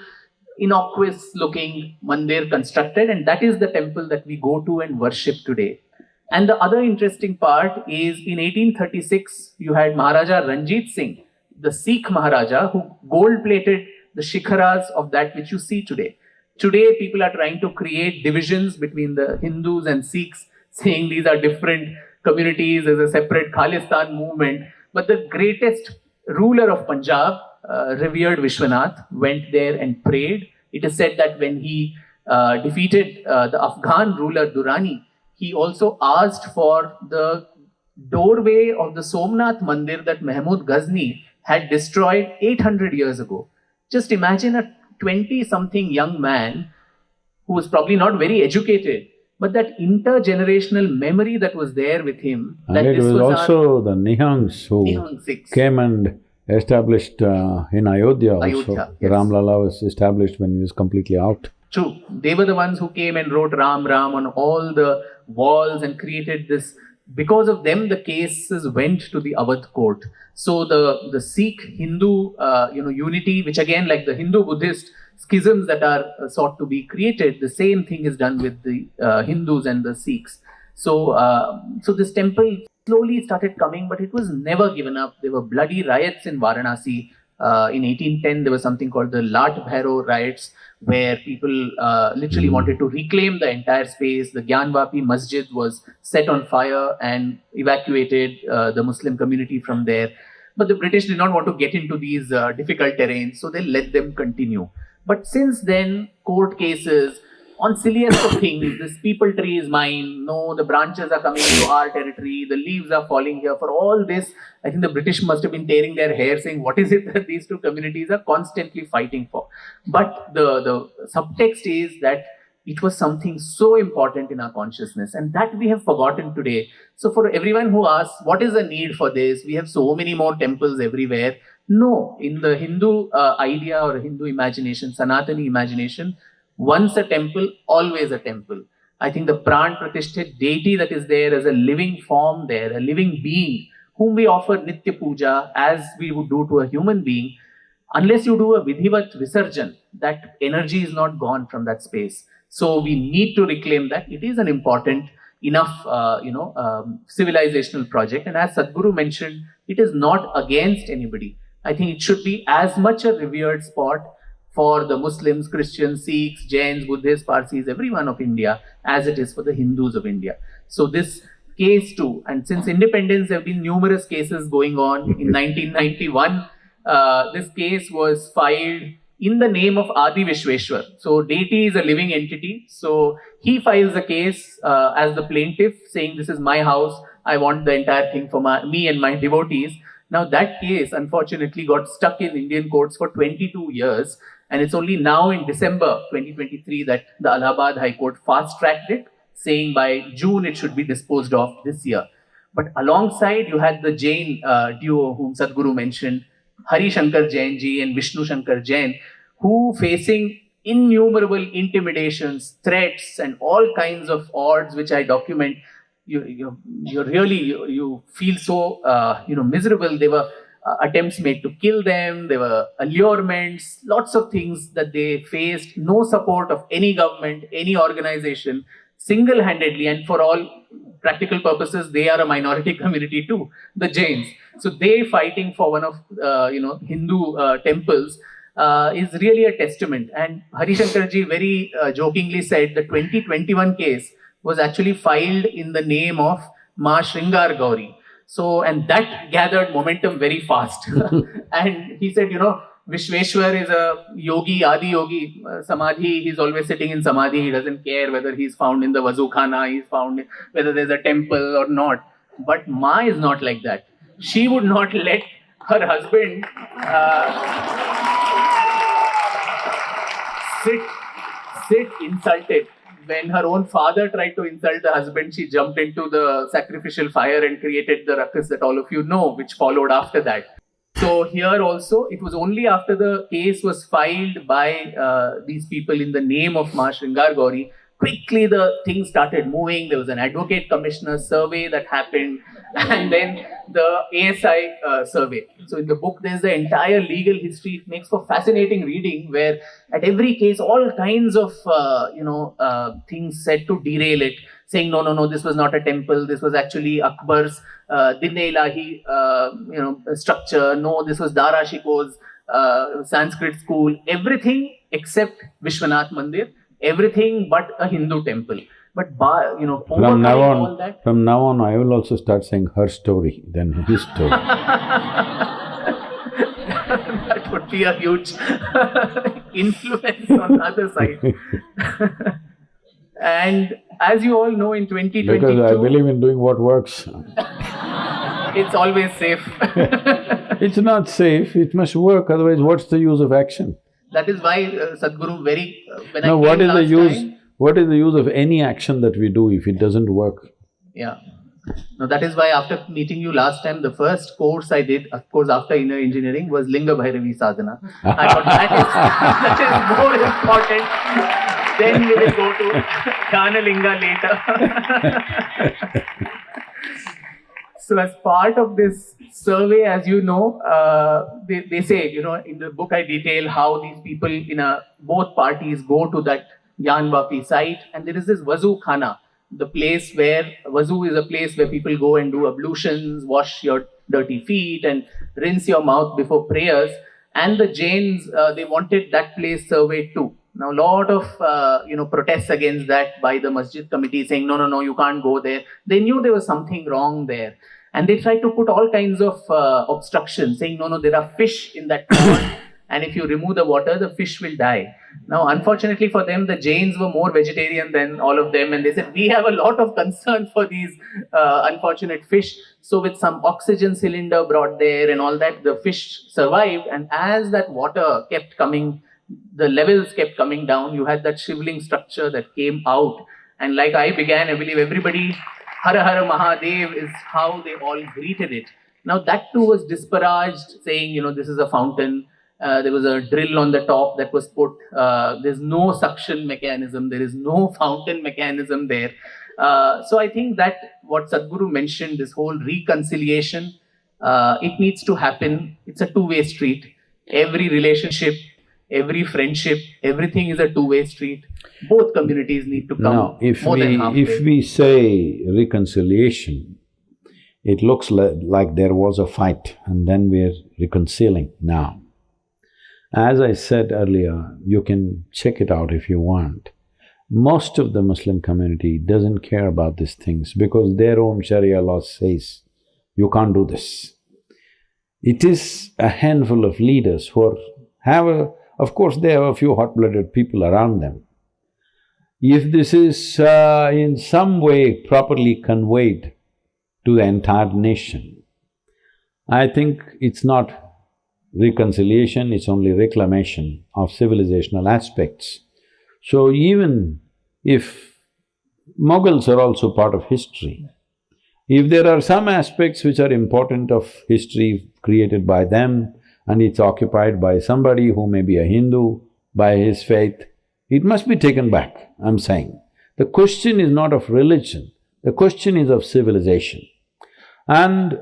S2: innocuous looking mandir constructed, and that is the temple that we go to and worship today. And the other interesting part is in 1836, you had Maharaja Ranjit Singh, the Sikh Maharaja, who gold-plated the shikharas of that which you see today. Today, people are trying to create divisions between the Hindus and Sikhs, saying these are different communities, there's a separate Khalistan movement. But the greatest ruler of Punjab, revered Vishwanath, went there and prayed. It is said that when he defeated the Afghan ruler Durrani, he also asked for the doorway of the Somnath Mandir that Mahmud Ghazni had destroyed 800 years ago. Just imagine a 20-something young man who was probably not very educated, but that intergenerational memory that was there with him.
S1: And
S2: that
S1: it was also the Nihangs who came and established in Ayodhya also.
S2: Ayodhya, yes.
S1: Ramlala was established when he was completely out.
S2: True. They were the ones who came and wrote Ram Ram on all the walls and created this. Because of them, the cases went to the Awadh court. So the Sikh Hindu unity, which again, like the Hindu Buddhist schisms that are sought to be created, the same thing is done with the Hindus and the Sikhs. So this temple slowly started coming, but it was never given up. There were bloody riots in Varanasi. In 1810, there was something called the Lat Bhairo riots, where people literally wanted to reclaim the entire space. The Gyanvapi masjid was set on fire and evacuated the Muslim community from there. But the British did not want to get into these difficult terrains, so they let them continue. But since then, court cases on silliest of things, this people tree is mine, no, the branches are coming to our territory, the leaves are falling here. For all this, I think the British must have been tearing their hair saying, what is it that these two communities are constantly fighting for? But the subtext is that it was something so important in our consciousness, and that we have forgotten today. So for everyone who asks, what is the need for this? We have so many more temples everywhere. No, in the Hindu idea or Hindu imagination, Sanatani imagination, once a temple, always a temple. I think the Pran Pratishthit deity that is there as a living form there, a living being, whom we offer Nitya Puja as we would do to a human being, unless you do a Vidhivat Visarjan, that energy is not gone from that space. So we need to reclaim that. It is an important enough, civilizational project. And as Sadhguru mentioned, it is not against anybody. I think it should be as much a revered spot for the Muslims, Christians, Sikhs, Jains, Buddhists, Parsis, everyone of India, as it is for the Hindus of India. So this case too, and since independence, there have been numerous cases going on. In 1991, this case was filed in the name of Adi Vishweshwar. So deity is a living entity. So he files a case as the plaintiff, saying, this is my house, I want the entire thing for me and my devotees. Now that case unfortunately got stuck in Indian courts for 22 years, and it's only now in December 2023 that the Allahabad High Court fast-tracked it, saying by June it should be disposed of this year. But alongside, you had the Jain duo whom Sadhguru mentioned, Hari Shankar Jain ji and Vishnu Shankar Jain, who facing innumerable intimidations, threats, and all kinds of odds, which I document. You feel so miserable. There were attempts made to kill them. There were allurements, lots of things that they faced. No support of any government, any organization, single-handedly, and for all practical purposes, they are a minority community too, the Jains. So they fighting for one of Hindu temples is really a testament. And Hari Shankar ji very jokingly said the 2021 case was actually filed in the name of Ma Shringar Gauri. So, and that gathered momentum very fast. And he said, Vishweshwar is a yogi, Adi yogi, Samadhi, he's always sitting in Samadhi, he doesn't care whether he's found in the Vazu Khana, he's found whether there's a temple or not. But Ma is not like that. She would not let her husband sit insulted. When her own father tried to insult the husband, she jumped into the sacrificial fire and created the ruckus that all of you know, which followed after that. So here also, it was only after the case was filed by these people in the name of Ma Shringar Gauri, quickly the thing started moving. There was an advocate commissioner survey that happened, and then the ASI survey. So in the book, there's the entire legal history. It makes for fascinating reading, where at every case, all kinds of things said to derail it, saying no, this was not a temple. This was actually Akbar's Din-e-Ilahi structure. No, this was Dara Shikoh's Sanskrit school. Everything except Vishwanath Mandir. Everything but a Hindu temple. But
S1: from now on, I will also start saying her story, then his story.
S2: That would be a huge influence on the other side. And as you all know, in 2022…
S1: Because I believe in doing what works.
S2: It's always safe.
S1: It's not safe, it must work, otherwise what's the use of action?
S2: That is why Sadhguru
S1: what is the use of any action that we do if it doesn't work?
S2: Yeah. Now that is why after meeting you last time, the first course I did, of course after inner engineering, was Linga Bhairavi Sadhana. I thought that is more important. Then we will go to Jnana Linga later. So as part of this survey, as you know, they say, in the book I detail how these people in both parties go to that Gyanvapi site, and there is this Vazu Khana, the place where, Vazu is a place where people go and do ablutions, wash your dirty feet and rinse your mouth before prayers. And the Jains, they wanted that place surveyed too. Now, a lot of, protests against that by the masjid committee saying, no, you can't go there. They knew there was something wrong there. And they tried to put all kinds of obstructions, saying, no, there are fish in that pond, and if you remove the water, the fish will die. Now, unfortunately for them, the Jains were more vegetarian than all of them, and they said, we have a lot of concern for these unfortunate fish. So with some oxygen cylinder brought there and all that, the fish survived, and as that water kept coming, the levels kept coming down, you had that shivling structure that came out. And like I began, I believe everybody, Har Har Mahadev is how they all greeted it. Now that too was disparaged, saying, this is a fountain. There was a drill on the top that was put. There's no suction mechanism. There is no fountain mechanism there. So I think that what Sadhguru mentioned, this whole reconciliation, it needs to happen. It's a two-way street. Every relationship, every friendship, everything is a two-way street. Both communities need to come
S1: now,
S2: than halfway.
S1: If we say reconciliation, it looks like there was a fight and then we're reconciling now. As I said earlier, you can check it out if you want. Most of the Muslim community doesn't care about these things because their own Sharia law says, you can't do this. It is a handful of leaders who of course they have a few hot-blooded people around them. If this is in some way properly conveyed to the entire nation, I think it's not reconciliation, it's only reclamation of civilizational aspects. So even if Mughals are also part of history, if there are some aspects which are important of history created by them and it's occupied by somebody who may be a Hindu, by his faith, it must be taken back, I'm saying. The question is not of religion, the question is of civilization. And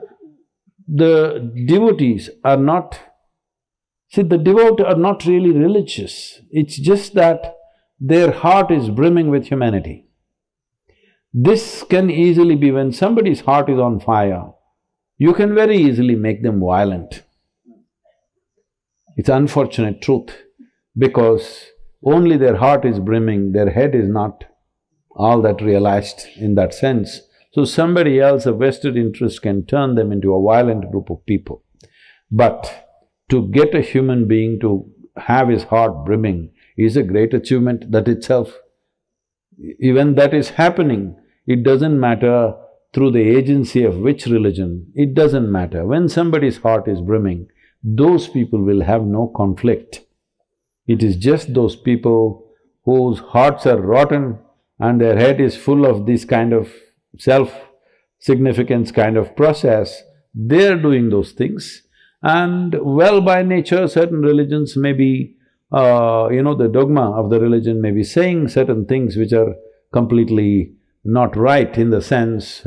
S1: the devotees are not… See, the devotees are not really religious, it's just that their heart is brimming with humanity. This can easily be… when somebody's heart is on fire, you can very easily make them violent. It's unfortunate truth, because only their heart is brimming, their head is not all that realized in that sense. So somebody else, a vested interest, can turn them into a violent group of people. But to get a human being to have his heart brimming is a great achievement that itself. Even that is happening, it doesn't matter through the agency of which religion, it doesn't matter. When somebody's heart is brimming, those people will have no conflict. It is just those people whose hearts are rotten and their head is full of this kind of self-significance kind of process, they're doing those things. And well, by nature, certain religions may be, the dogma of the religion may be saying certain things which are completely not right in the sense…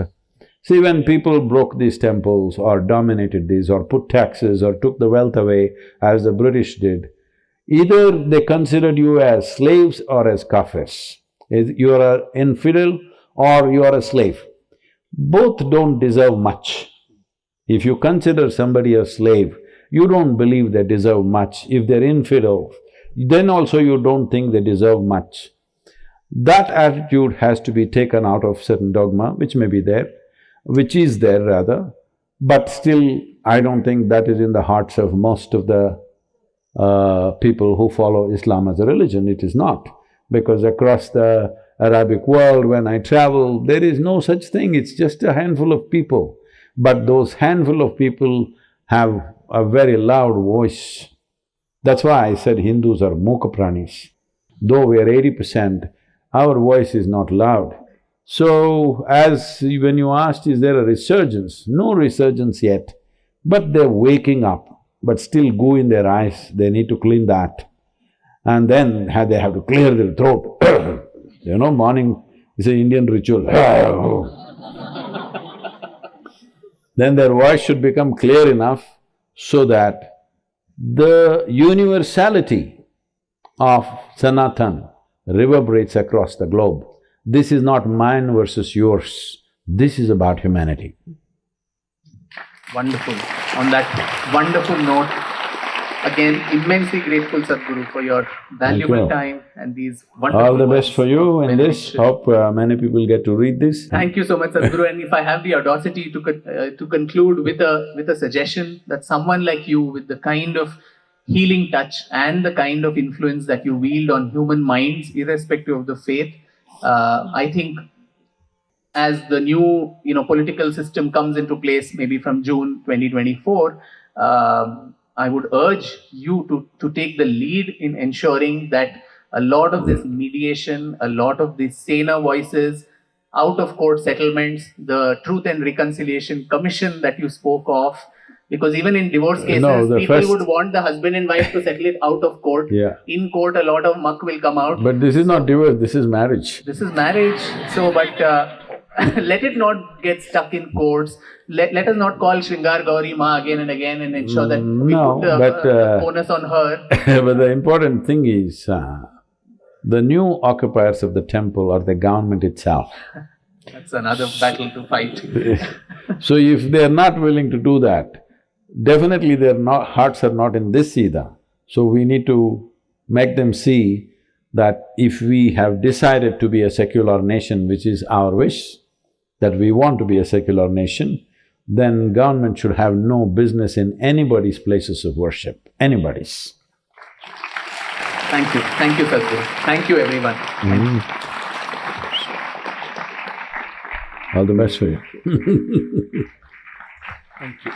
S1: See, when people broke these temples or dominated these or put taxes or took the wealth away as the British did, either they considered you as slaves or as kafirs. You are an infidel or you are a slave. Both don't deserve much. If you consider somebody a slave, you don't believe they deserve much. If they're infidel, then also you don't think they deserve much. That attitude has to be taken out of certain dogma which may be there, which is there rather, but still I don't think that is in the hearts of most of the people who follow Islam as a religion. It is not, because across the Arabic world when I travel, there is no such thing, it's just a handful of people. But those handful of people have a very loud voice. That's why I said Hindus are mukha pranis. Though we are 80%, our voice is not loud. So, as when you asked, is there a resurgence? No resurgence yet, but they're waking up, but still goo in their eyes, they need to clean that. And then they have to clear their throat. Morning is an Indian ritual. Then their voice should become clear enough so that the universality of Sanatana reverberates across the globe. This is not mine versus yours, this is about humanity.
S2: Wonderful. On that wonderful note, again, immensely grateful, Sadhguru, for your valuable time and these wonderful…
S1: All the best for you in this. Hope many people get to read this.
S2: Thank you so much, Sadhguru. And if I have the audacity to conclude with a suggestion that someone like you, with the kind of healing touch and the kind of influence that you wield on human minds, irrespective of the faith, I think as the new political system comes into place, maybe from June 2024, I would urge you to take the lead in ensuring that a lot of this mediation, a lot of these saner voices, out-of-court settlements, the Truth and Reconciliation Commission that you spoke of, because even in divorce cases, people would want the husband and wife to settle it out of court.
S1: Yeah.
S2: In court, a lot of muck will come out.
S1: But this is not divorce, this is marriage.
S2: This is marriage. So, but let it not get stuck in courts. Let us not call Shringar Gauri Ma again and again and ensure that we put the onus on her.
S1: But the important thing is, the new occupiers of the temple are the government itself.
S2: That's another battle to fight.
S1: So if they are not willing to do that, definitely their hearts are not in this either. So we need to make them see that if we have decided to be a secular nation, which is our wish, that we want to be a secular nation, then government should have no business in anybody's places of worship, anybody's.
S2: Thank you, Sadhguru. Thank you, everyone.
S1: All the best for you.
S2: Thank you.